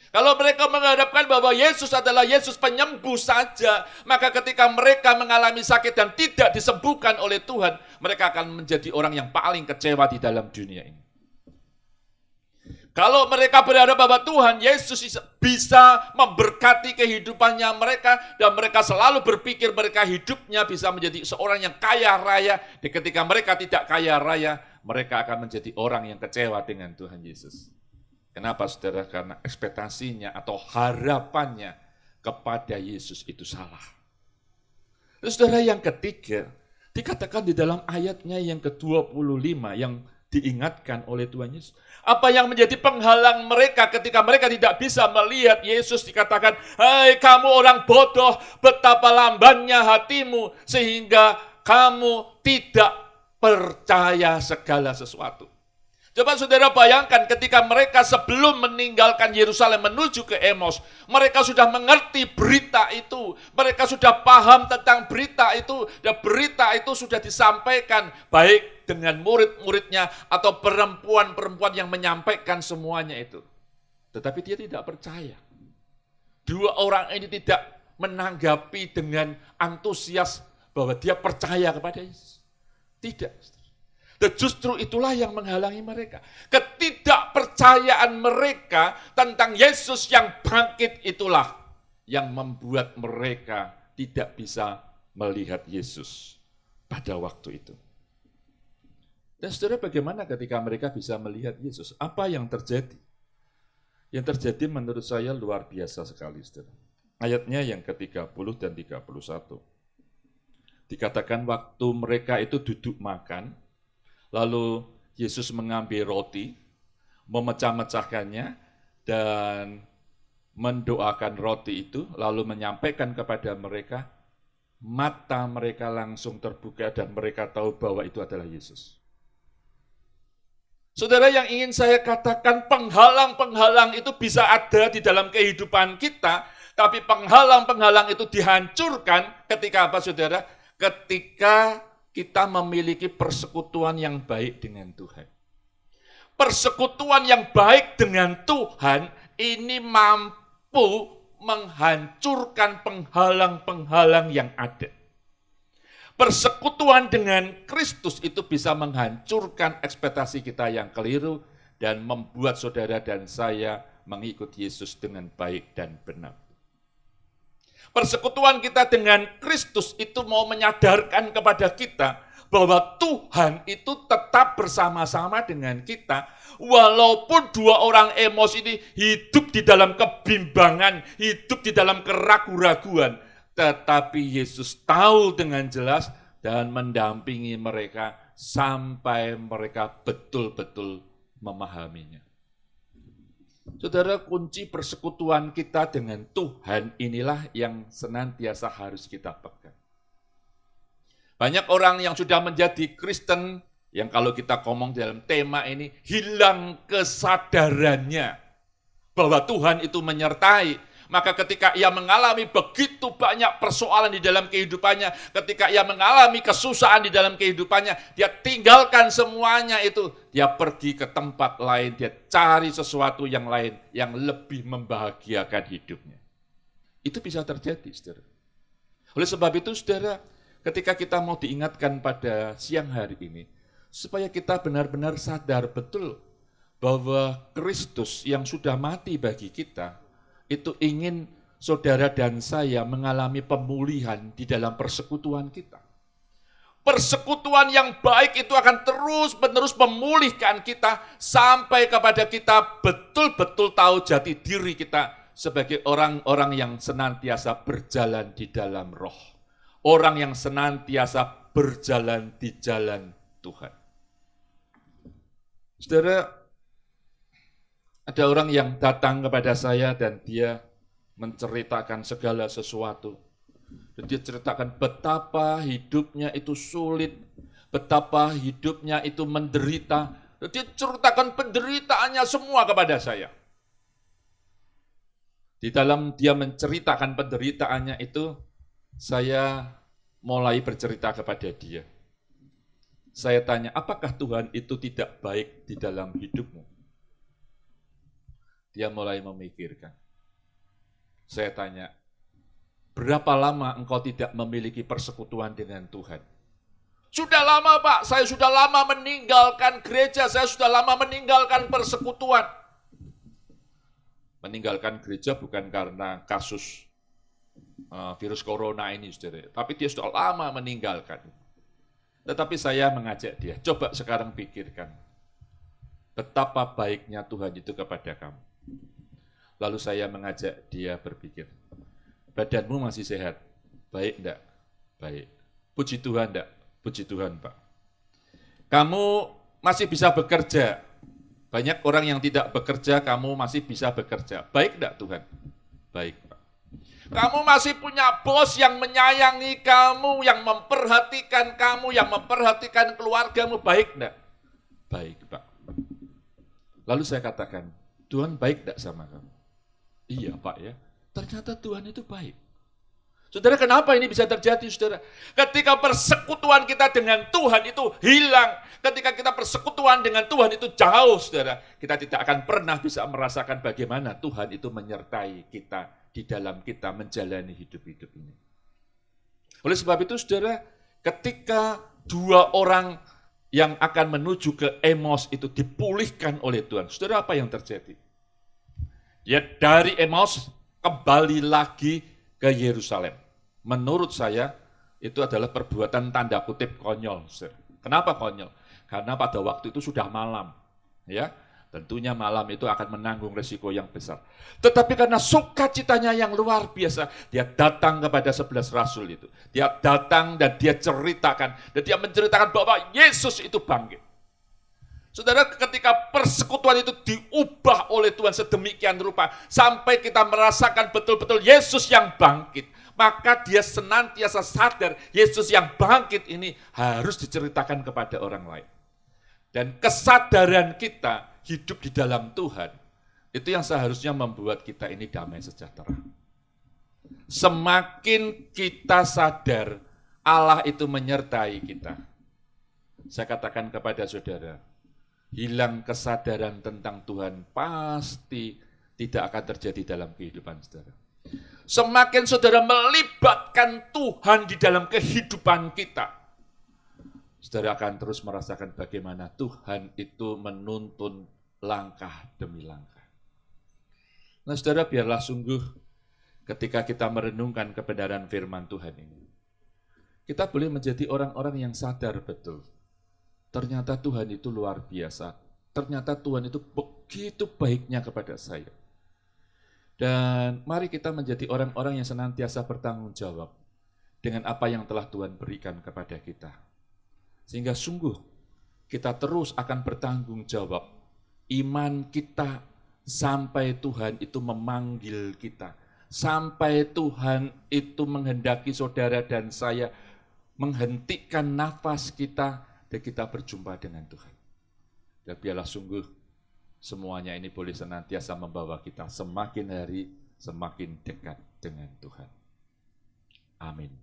Kalau mereka mengharapkan bahwa Yesus adalah Yesus penyembuh saja, maka ketika mereka mengalami sakit dan tidak disembuhkan oleh Tuhan, mereka akan menjadi orang yang paling kecewa di dalam dunia ini. Kalau mereka berharap bahwa Tuhan Yesus bisa memberkati kehidupannya mereka, dan mereka selalu berpikir mereka hidupnya bisa menjadi seorang yang kaya raya, dan ketika mereka tidak kaya raya, mereka akan menjadi orang yang kecewa dengan Tuhan Yesus. Kenapa, saudara? Karena ekspektasinya atau harapannya kepada Yesus itu salah. Terus saudara, yang ketiga, dikatakan di dalam ayatnya yang ke-25 yang diingatkan oleh Tuhan Yesus. Apa yang menjadi penghalang mereka ketika mereka tidak bisa melihat Yesus, dikatakan, "Hai kamu orang bodoh, betapa lambannya hatimu sehingga kamu tidak percaya segala sesuatu." Coba saudara bayangkan ketika mereka sebelum meninggalkan Yerusalem menuju ke Emos, mereka sudah mengerti berita itu, mereka sudah paham tentang berita itu, dan berita itu sudah disampaikan baik dengan murid-muridnya atau perempuan-perempuan yang menyampaikan semuanya itu. Tetapi dia tidak percaya. Dua orang ini tidak menanggapi dengan antusias bahwa dia percaya kepada Yesus. Tidak. Dan justru itulah yang menghalangi mereka. Ketidakpercayaan mereka tentang Yesus yang bangkit itulah yang membuat mereka tidak bisa melihat Yesus pada waktu itu. Dan saudara, bagaimana ketika mereka bisa melihat Yesus? Apa yang terjadi? Yang terjadi menurut saya luar biasa sekali, saudara. Ayatnya yang ke-30 dan 31. Dikatakan waktu mereka itu duduk makan, lalu Yesus mengambil roti, memecah-mecahkannya, dan mendoakan roti itu, lalu menyampaikan kepada mereka, mata mereka langsung terbuka dan mereka tahu bahwa itu adalah Yesus. Saudara, yang ingin saya katakan, penghalang-penghalang itu bisa ada di dalam kehidupan kita, tapi penghalang-penghalang itu dihancurkan ketika apa, saudara? Ketika kita memiliki persekutuan yang baik dengan Tuhan. Persekutuan yang baik dengan Tuhan ini mampu menghancurkan penghalang-penghalang yang ada. Persekutuan dengan Kristus itu bisa menghancurkan ekspektasi kita yang keliru dan membuat saudara dan saya mengikuti Yesus dengan baik dan benar. Persekutuan kita dengan Kristus itu mau menyadarkan kepada kita bahwa Tuhan itu tetap bersama-sama dengan kita, walaupun dua orang Emos ini hidup di dalam kebimbangan, hidup di dalam keraguan-raguan, tetapi Yesus tahu dengan jelas dan mendampingi mereka sampai mereka betul-betul memahaminya. Saudara, kunci persekutuan kita dengan Tuhan inilah yang senantiasa harus kita pegang. Banyak orang yang sudah menjadi Kristen, yang kalau kita ngomong dalam tema ini, hilang kesadarannya bahwa Tuhan itu menyertai. Maka ketika ia mengalami begitu banyak persoalan di dalam kehidupannya, ketika ia mengalami kesusahan di dalam kehidupannya, dia tinggalkan semuanya itu. Dia pergi ke tempat lain, dia cari sesuatu yang lain yang lebih membahagiakan hidupnya. Itu bisa terjadi, saudara. Oleh sebab itu, saudara, ketika kita mau diingatkan pada siang hari ini, supaya kita benar-benar sadar betul bahwa Kristus yang sudah mati bagi kita, itu ingin saudara dan saya mengalami pemulihan di dalam persekutuan kita. Persekutuan yang baik itu akan terus-menerus memulihkan kita sampai kepada kita betul-betul tahu jati diri kita sebagai orang-orang yang senantiasa berjalan di dalam roh. Orang yang senantiasa berjalan di jalan Tuhan. Saudara, ada orang yang datang kepada saya dan dia menceritakan segala sesuatu. Dan dia ceritakan betapa hidupnya itu sulit, betapa hidupnya itu menderita. Dan dia ceritakan penderitaannya semua kepada saya. Di dalam dia menceritakan penderitaannya itu, saya mulai bercerita kepada dia. Saya tanya, apakah Tuhan itu tidak baik di dalam hidupmu? Dia mulai memikirkan. Saya tanya, berapa lama engkau tidak memiliki persekutuan dengan Tuhan? Sudah lama, Pak, saya sudah lama meninggalkan gereja, saya sudah lama meninggalkan persekutuan. Meninggalkan gereja bukan karena kasus virus corona ini, saudara, tapi dia sudah lama meninggalkan. Tetapi saya mengajak dia, coba sekarang pikirkan, betapa baiknya Tuhan itu kepada kamu. Lalu saya mengajak dia berpikir, badanmu masih sehat, baik enggak? Baik. Puji Tuhan enggak? Puji Tuhan, Pak. Kamu masih bisa bekerja. Banyak orang yang tidak bekerja, kamu masih bisa bekerja. Baik enggak Tuhan? Baik, Pak. Kamu masih punya bos yang menyayangi kamu, yang memperhatikan kamu, yang memperhatikan keluargamu. Baik enggak? Baik, Pak. Lalu saya katakan, Tuhan baik enggak sama kamu? Iya, Pak ya. Ternyata Tuhan itu baik. Saudara, kenapa ini bisa terjadi, saudara? Ketika persekutuan kita dengan Tuhan itu hilang, ketika kita persekutuan dengan Tuhan itu jauh, saudara, kita tidak akan pernah bisa merasakan bagaimana Tuhan itu menyertai kita di dalam kita menjalani hidup-hidup ini. Oleh sebab itu, saudara, ketika dua orang yang akan menuju ke Emmaus itu dipulihkan oleh Tuhan, saudara, apa yang terjadi? Ya, dari Emmaus kembali lagi ke Yerusalem. Menurut saya, itu adalah perbuatan tanda kutip konyol. Kenapa konyol? Karena pada waktu itu sudah malam. Ya, tentunya malam itu akan menanggung resiko yang besar. Tetapi karena sukacitanya yang luar biasa, dia datang kepada 11 rasul itu. Dia datang dan dia ceritakan. Dan dia menceritakan bahwa Yesus itu bangkit. Saudara, ketika persekutuan itu diubah oleh Tuhan sedemikian rupa, sampai kita merasakan betul-betul Yesus yang bangkit, maka dia senantiasa sadar Yesus yang bangkit ini harus diceritakan kepada orang lain. Dan kesadaran kita hidup di dalam Tuhan, itu yang seharusnya membuat kita ini damai sejahtera. Semakin kita sadar Allah itu menyertai kita. Saya katakan kepada saudara, hilang kesadaran tentang Tuhan pasti tidak akan terjadi dalam kehidupan saudara. Semakin saudara melibatkan Tuhan di dalam kehidupan kita, saudara akan terus merasakan bagaimana Tuhan itu menuntun langkah demi langkah. Nah saudara, biarlah sungguh ketika kita merenungkan kebenaran firman Tuhan ini, kita boleh menjadi orang-orang yang sadar betul. Ternyata Tuhan itu luar biasa. Ternyata Tuhan itu begitu baiknya kepada saya. Dan mari kita menjadi orang-orang yang senantiasa bertanggung jawab dengan apa yang telah Tuhan berikan kepada kita. Sehingga sungguh kita terus akan bertanggung jawab. Iman kita sampai Tuhan itu memanggil kita. Sampai Tuhan itu menghendaki saudara dan saya menghentikan nafas kita dan kita berjumpa dengan Tuhan. Dan biarlah sungguh semuanya ini boleh senantiasa membawa kita semakin hari semakin dekat dengan Tuhan. Amin.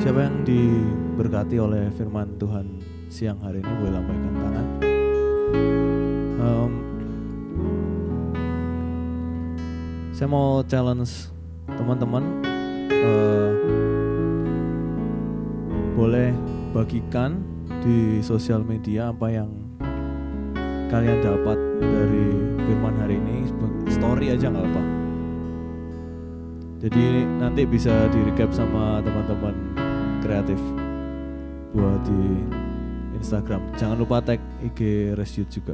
Siapa yang diberkati oleh firman Tuhan siang hari ini boleh lambaikan tangan. Saya mau challenge teman-teman, boleh bagikan di sosial media apa yang kalian dapat dari firman hari ini, story aja nggak apa. Jadi nanti bisa di recap sama teman-teman kreatif buat di Instagram. Jangan lupa tag IG Resyut juga.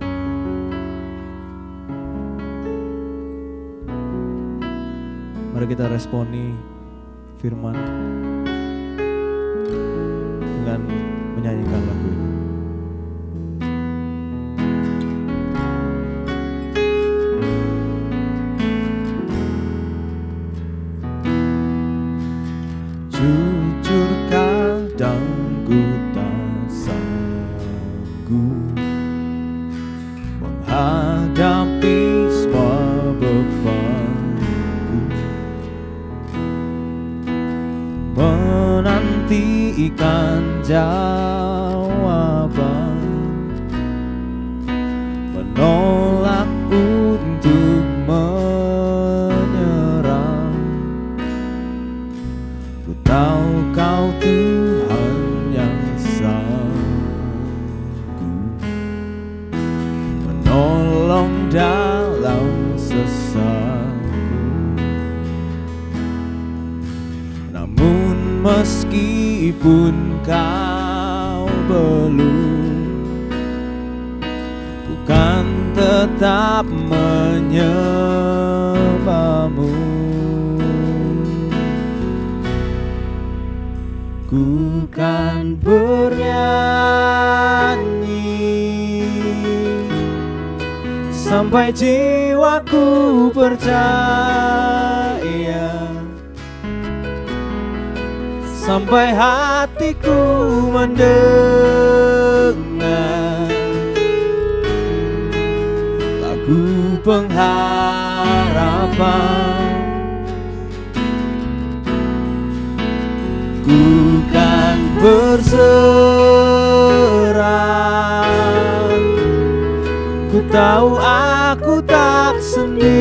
Mari kita responi firman dengan menyanyikan lagu ini. Jujur kadang ku tak sanggup menghadapi semua bebanku, menantikan jawaban, menolak untuk menyerah. Ku tahu Kau Tuhan yang sanggup menolong dalam sesatku. Namun meskipun Kau belum, bukan tetap menyembahmu. Ku kan bernyanyi sampai jiwaku percaya, sampai hatiku mendengar lagu pengharapan. Ku kan berserah, ku tahu aku tak sendiri.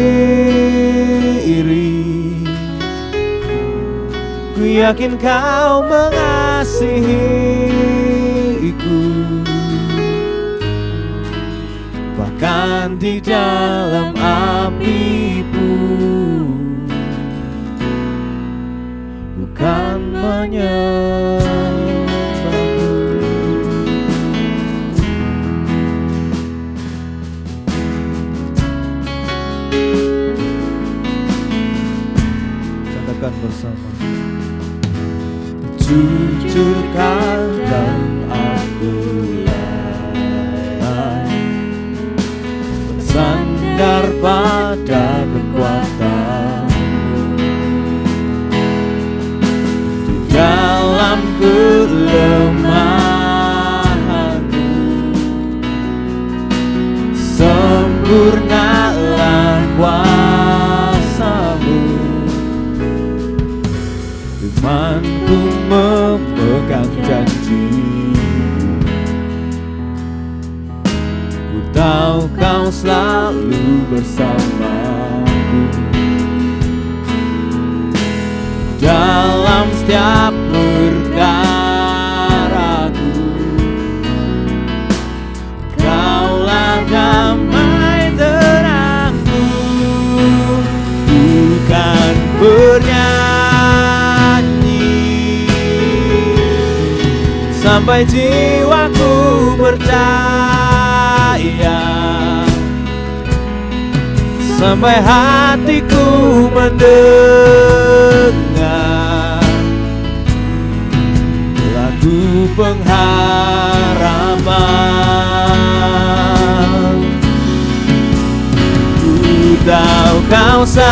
Ku yakin kau mengasihiku, bahkan di dalam api pun bukan menyembahmu. Katakan bersama. Jujurkan dan aku bersandar pada kekuatan di dalam kelemahanmu. Sempurnalah kuasamu, imanku memegang janji. Ku tahu kau selalu bersamaku dalam setiap perkaraku. Kaulah damai terangku, bukan bernyanyi sampai jiwaku percaya, sampai hatiku mendengar lagu pengharapan. Ku tahu kau sanggup,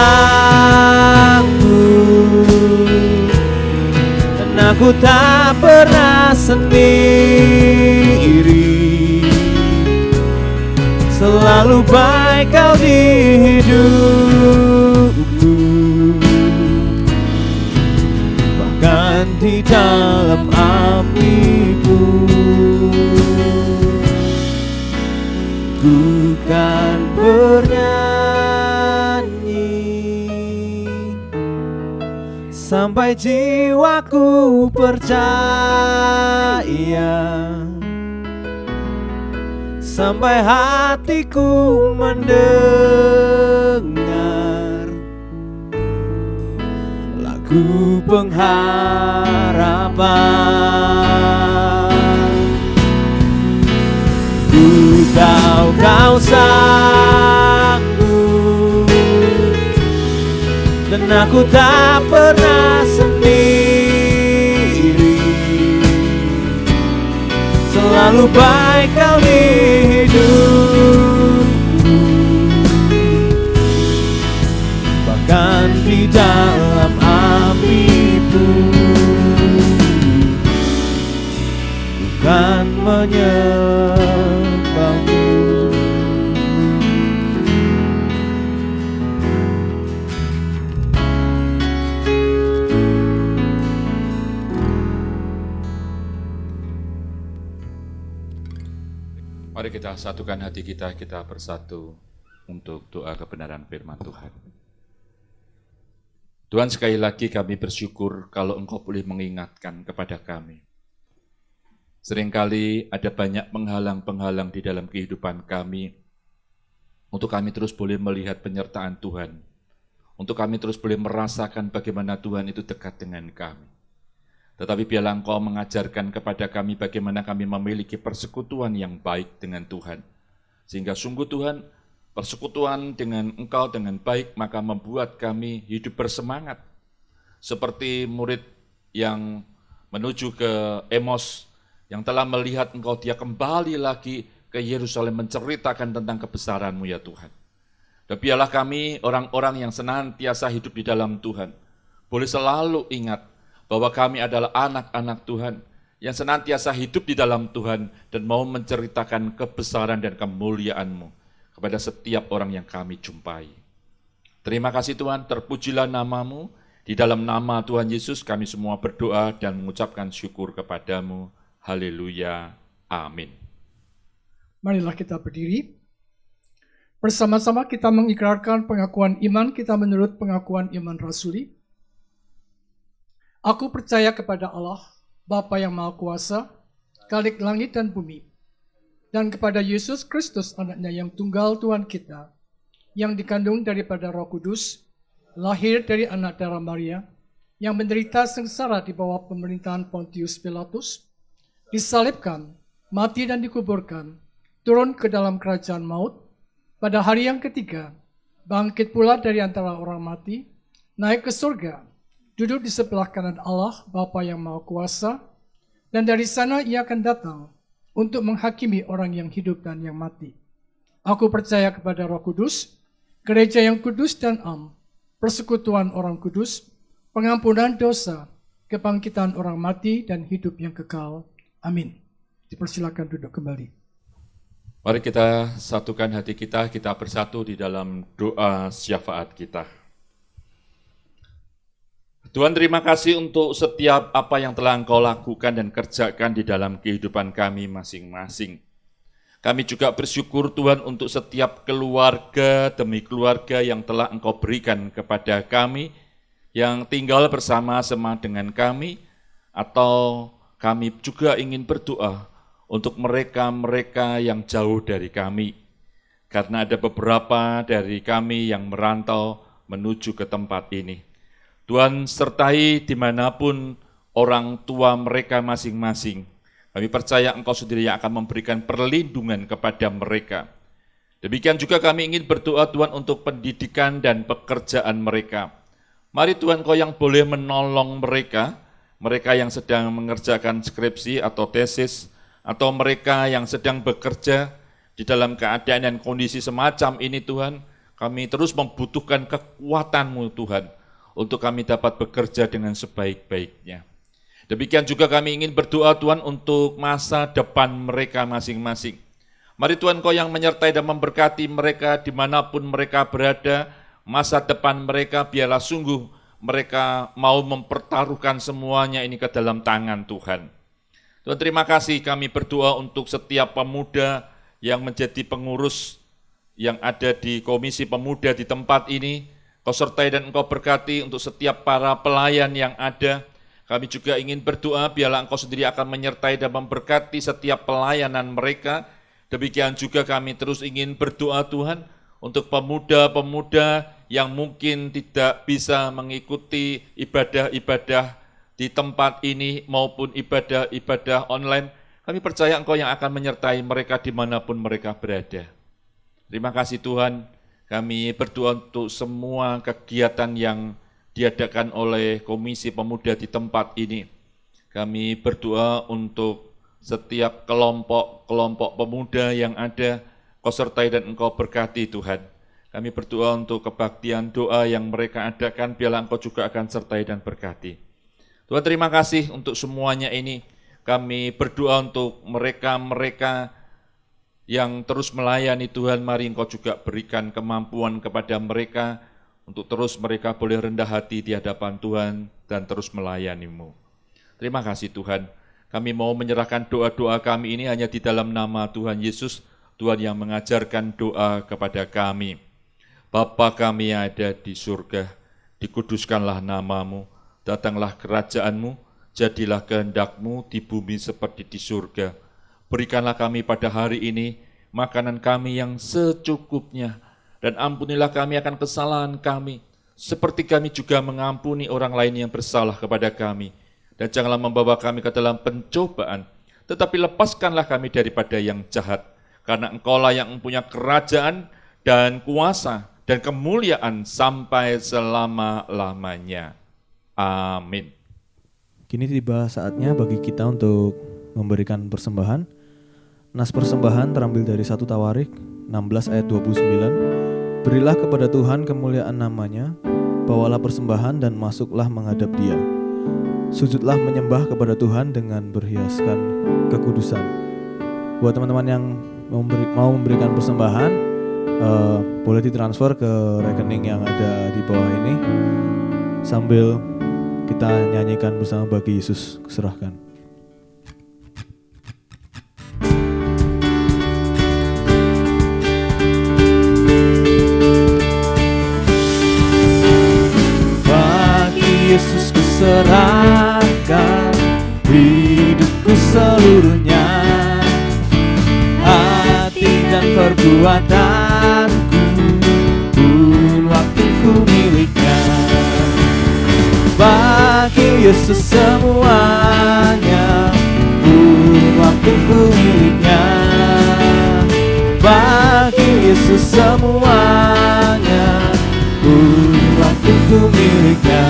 dan aku tak pernah sendiri. Selalu baik kau di hidupku, bahkan di dalam api pun ku kan bernyanyi sampai jiwaku percaya, sampai hatiku mendengar lagu pengharapan. Ku tahu kau sanggup, dan aku tak pernah sendiri. Selalu baik kau di hidupku, bahkan di dalam api pun bukan menyembahmu. Mari kita satukan hati kita bersatu untuk doa kebenaran firman Tuhan. Tuhan, sekali lagi kami bersyukur kalau Engkau boleh mengingatkan kepada kami. Seringkali ada banyak penghalang-penghalang di dalam kehidupan kami, untuk kami terus boleh melihat penyertaan Tuhan, untuk kami terus boleh merasakan bagaimana Tuhan itu dekat dengan kami. Tetapi biarlah Engkau mengajarkan kepada kami bagaimana kami memiliki persekutuan yang baik dengan Tuhan. Sehingga sungguh Tuhan, persekutuan dengan Engkau dengan baik, maka membuat kami hidup bersemangat. Seperti murid yang menuju ke Emos, yang telah melihat Engkau, dia kembali lagi ke Yerusalem menceritakan tentang kebesaran-Mu ya Tuhan. Dan biarlah kami orang-orang yang senantiasa hidup di dalam Tuhan, boleh selalu ingat bahwa kami adalah anak-anak Tuhan, yang senantiasa hidup di dalam Tuhan dan mau menceritakan kebesaran dan kemuliaan-Mu kepada setiap orang yang kami jumpai. Terima kasih Tuhan, terpujilah nama-Mu. Di dalam nama Tuhan Yesus kami semua berdoa dan mengucapkan syukur kepadamu. Haleluya. Amin. Marilah kita berdiri. Bersama-sama kita mengikrarkan pengakuan iman kita menurut pengakuan iman rasuli. Aku percaya kepada Allah, Bapa yang Maha Kuasa, Khalik langit dan bumi, dan kepada Yesus Kristus anaknya yang tunggal Tuhan kita, yang dikandung daripada Roh Kudus, lahir dari anak darah Maria, yang menderita sengsara di bawah pemerintahan Pontius Pilatus, disalibkan, mati dan dikuburkan, turun ke dalam kerajaan maut, pada hari yang ketiga, bangkit pula dari antara orang mati, naik ke surga, duduk di sebelah kanan Allah, Bapa yang Maha Kuasa, dan dari sana ia akan datang untuk menghakimi orang yang hidup dan yang mati. Aku percaya kepada Roh Kudus, gereja yang kudus dan am, persekutuan orang kudus, pengampunan dosa, kebangkitan orang mati, dan hidup yang kekal. Amin. Dipersilakan duduk kembali. Mari kita satukan hati kita bersatu di dalam doa syafaat kita. Tuhan, terima kasih untuk setiap apa yang telah Engkau lakukan dan kerjakan di dalam kehidupan kami masing-masing. Kami juga bersyukur Tuhan untuk setiap keluarga demi keluarga yang telah Engkau berikan kepada kami, yang tinggal bersama-sama dengan kami, atau kami juga ingin berdoa untuk mereka-mereka yang jauh dari kami, karena ada beberapa dari kami yang merantau menuju ke tempat ini. Tuhan, sertai dimanapun orang tua mereka masing-masing. Kami percaya Engkau sendiri yang akan memberikan perlindungan kepada mereka. Demikian juga kami ingin berdoa Tuhan untuk pendidikan dan pekerjaan mereka. Mari Tuhan, Engkau yang boleh menolong mereka yang sedang mengerjakan skripsi atau tesis, atau mereka yang sedang bekerja di dalam keadaan dan kondisi semacam ini Tuhan, kami terus membutuhkan kekuatan-Mu Tuhan, untuk kami dapat bekerja dengan sebaik-baiknya. Demikian juga kami ingin berdoa Tuhan untuk masa depan mereka masing-masing. Mari Tuhan, Kau yang menyertai dan memberkati mereka dimanapun mereka berada, masa depan mereka biarlah sungguh mereka mau mempertaruhkan semuanya ini ke dalam tangan Tuhan. Tuhan, terima kasih, kami berdoa untuk setiap pemuda yang menjadi pengurus yang ada di Komisi Pemuda di tempat ini. Kau sertai dan Engkau berkati untuk setiap para pelayan yang ada. Kami juga ingin berdoa biarlah Engkau sendiri akan menyertai dan memberkati setiap pelayanan mereka. Demikian juga kami terus ingin berdoa Tuhan untuk pemuda-pemuda yang mungkin tidak bisa mengikuti ibadah-ibadah di tempat ini maupun ibadah-ibadah online. Kami percaya Engkau yang akan menyertai mereka dimanapun mereka berada. Terima kasih Tuhan, kami berdoa untuk semua kegiatan yang diadakan oleh Komisi Pemuda di tempat ini. Kami berdoa untuk setiap kelompok-kelompok pemuda yang ada, Kau sertai dan Engkau berkati Tuhan. Kami berdoa untuk kebaktian doa yang mereka adakan, biarlah Engkau juga akan sertai dan berkati. Tuhan, terima kasih untuk semuanya ini. Kami berdoa untuk mereka-mereka yang terus melayani Tuhan. Mari Engkau juga berikan kemampuan kepada mereka untuk terus mereka boleh rendah hati di hadapan Tuhan dan terus melayani-Mu. Terima kasih Tuhan. Kami mau menyerahkan doa-doa kami ini hanya di dalam nama Tuhan Yesus, Tuhan yang mengajarkan doa kepada kami. Bapa kami yang ada di surga, dikuduskanlah nama-Mu. Datanglah kerajaan-Mu, jadilah kehendak-Mu di bumi seperti di surga. Berikanlah kami pada hari ini makanan kami yang secukupnya, dan ampunilah kami akan kesalahan kami, seperti kami juga mengampuni orang lain yang bersalah kepada kami. Dan janganlah membawa kami ke dalam pencobaan, tetapi lepaskanlah kami daripada yang jahat. karena Engkaulah yang mempunyai kerajaan dan kuasa dan kemuliaan sampai selama-lamanya. Amin. Kini tiba saatnya bagi kita untuk memberikan persembahan. Nas persembahan terambil dari 1 Tawarik 16 ayat 29. Berilah kepada Tuhan kemuliaan namanya, bawalah persembahan dan masuklah menghadap Dia. Sujudlah menyembah kepada Tuhan dengan berhiaskan kekudusan. Buat teman-teman yang mau memberikan persembahan, boleh ditransfer ke rekening yang ada di bawah ini sambil kita nyanyikan bersama Bagi Yesus Kuserahkan. Bagi Yesus kuserahkan hidupku seluruhnya, hati dan perbuatanku pun waktuku miliknya. Bagi Yesus semuanya pun waktuku miliknya. Bagi Yesus semuanya pun waktuku miliknya.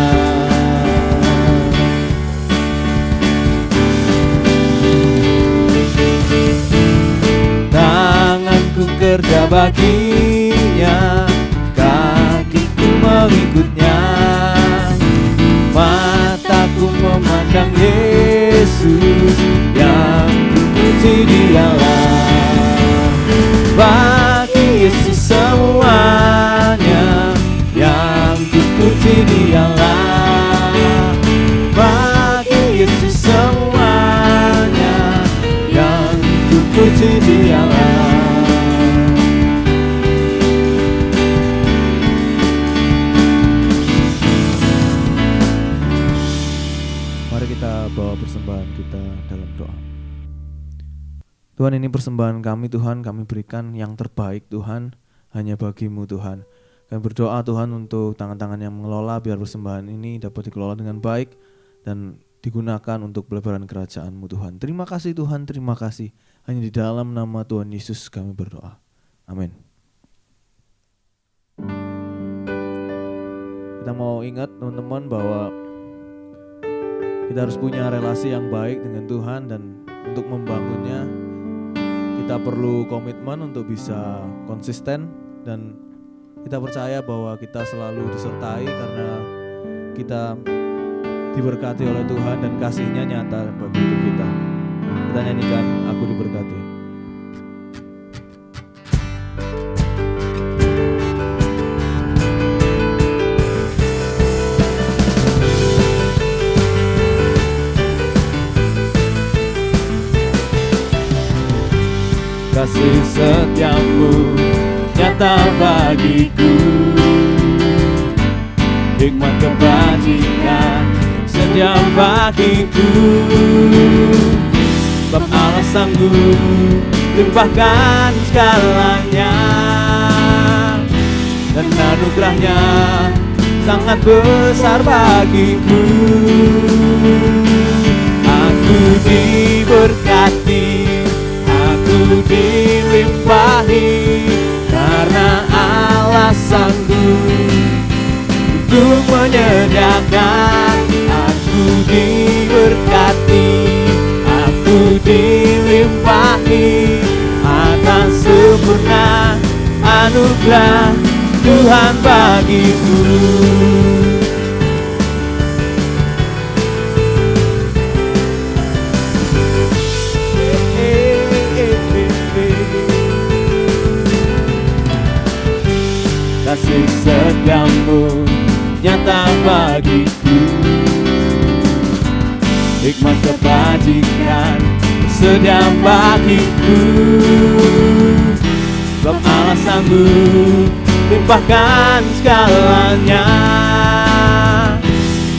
Tanganku kerja baginya, kakiku mengikutnya, mataku memandang Yesus yang kupuji Dialah. Bagi Yesus semuanya yang kupuji Dialah. Bagi Yesus semuanya yang kupuji Dialah. Mari kita bawa persembahan kita dalam doa. Tuhan, ini persembahan kami Tuhan, kami berikan yang terbaik Tuhan, hanya bagi-Mu Tuhan. Kami berdoa Tuhan untuk tangan-tangan yang mengelola biar persembahan ini dapat dikelola dengan baik dan digunakan untuk pelebaran kerajaan-Mu Tuhan. Terima kasih Tuhan, terima kasih. Hanya di dalam nama Tuhan Yesus kami berdoa. Amin. Kita mau ingat teman-teman bahwa kita harus punya relasi yang baik dengan Tuhan, dan untuk membangunnya kita perlu komitmen untuk bisa konsisten, dan kita percaya bahwa kita selalu disertai karena kita diberkati oleh Tuhan dan kasih-Nya nyata bagi hidup kita. Kita nyanyikan Aku Diberkati. Kasih setiamu nyata bagiku, hikmat kebajikan setia bagiku. Sebab Allah sanggup limpahkan segalanya, dan anugerahnya sangat besar bagiku. Aku diberkati, aku dilimpahi, karena Allah sanggup untuk menyediakan. Aku diberkati, aku dilimpahi atas sempurna anugerah Tuhan bagiku. Kasih setiamu nyata bagiku, hikmat kebajikan sedia bagiku. Sebab Allah sanggup limpahkan segalanya,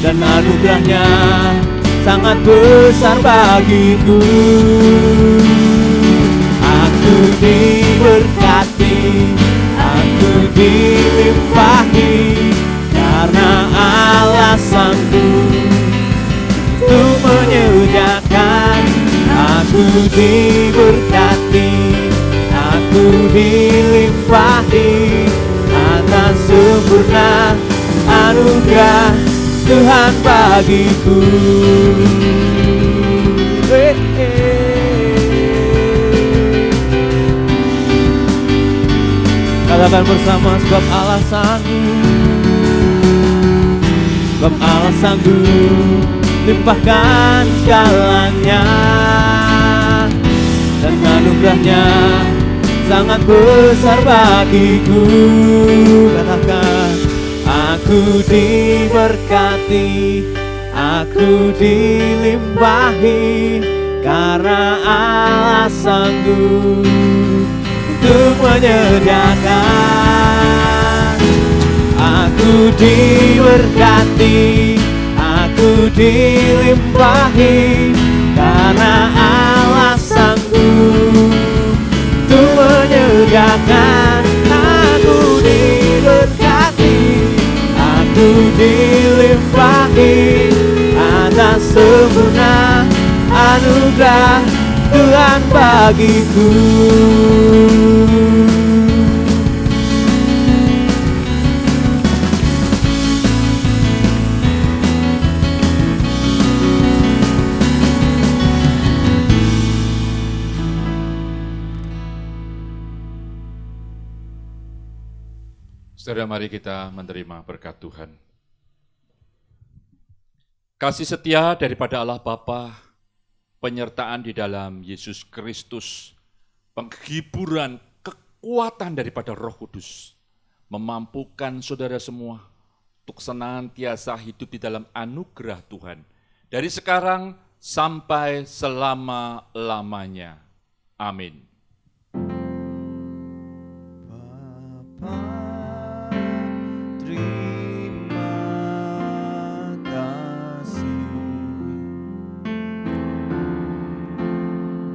dan anugerahnya sangat besar bagiku. Aku diberkati, aku dilimpahi, karena Allah sanggup untuk menyediakan. Aku diberkati, sempurna anugerah Tuhan bagiku. Katakan bersama, sebab Allah sanggup, sebab Allah sanggup limpahkan segalanya, dan anugerahnya sangat besar bagiku. Katakan, aku diberkati, aku dilimpahi, karena Allah sanggup untuk menyediakan. Aku diberkati, aku dilimpahi, karena Allah sanggup untuk menyediakan. Aku diberkati, aku dilimpahi, atas sempurna anugerah Tuhan bagiku. Saudara, mari kita menerima berkat Tuhan. Kasih setia daripada Allah Bapa, penyertaan di dalam Yesus Kristus, penghiburan, kekuatan daripada Roh Kudus, memampukan saudara semua untuk senantiasa hidup di dalam anugerah Tuhan, dari sekarang sampai selama-lamanya. Amin.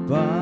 Bye.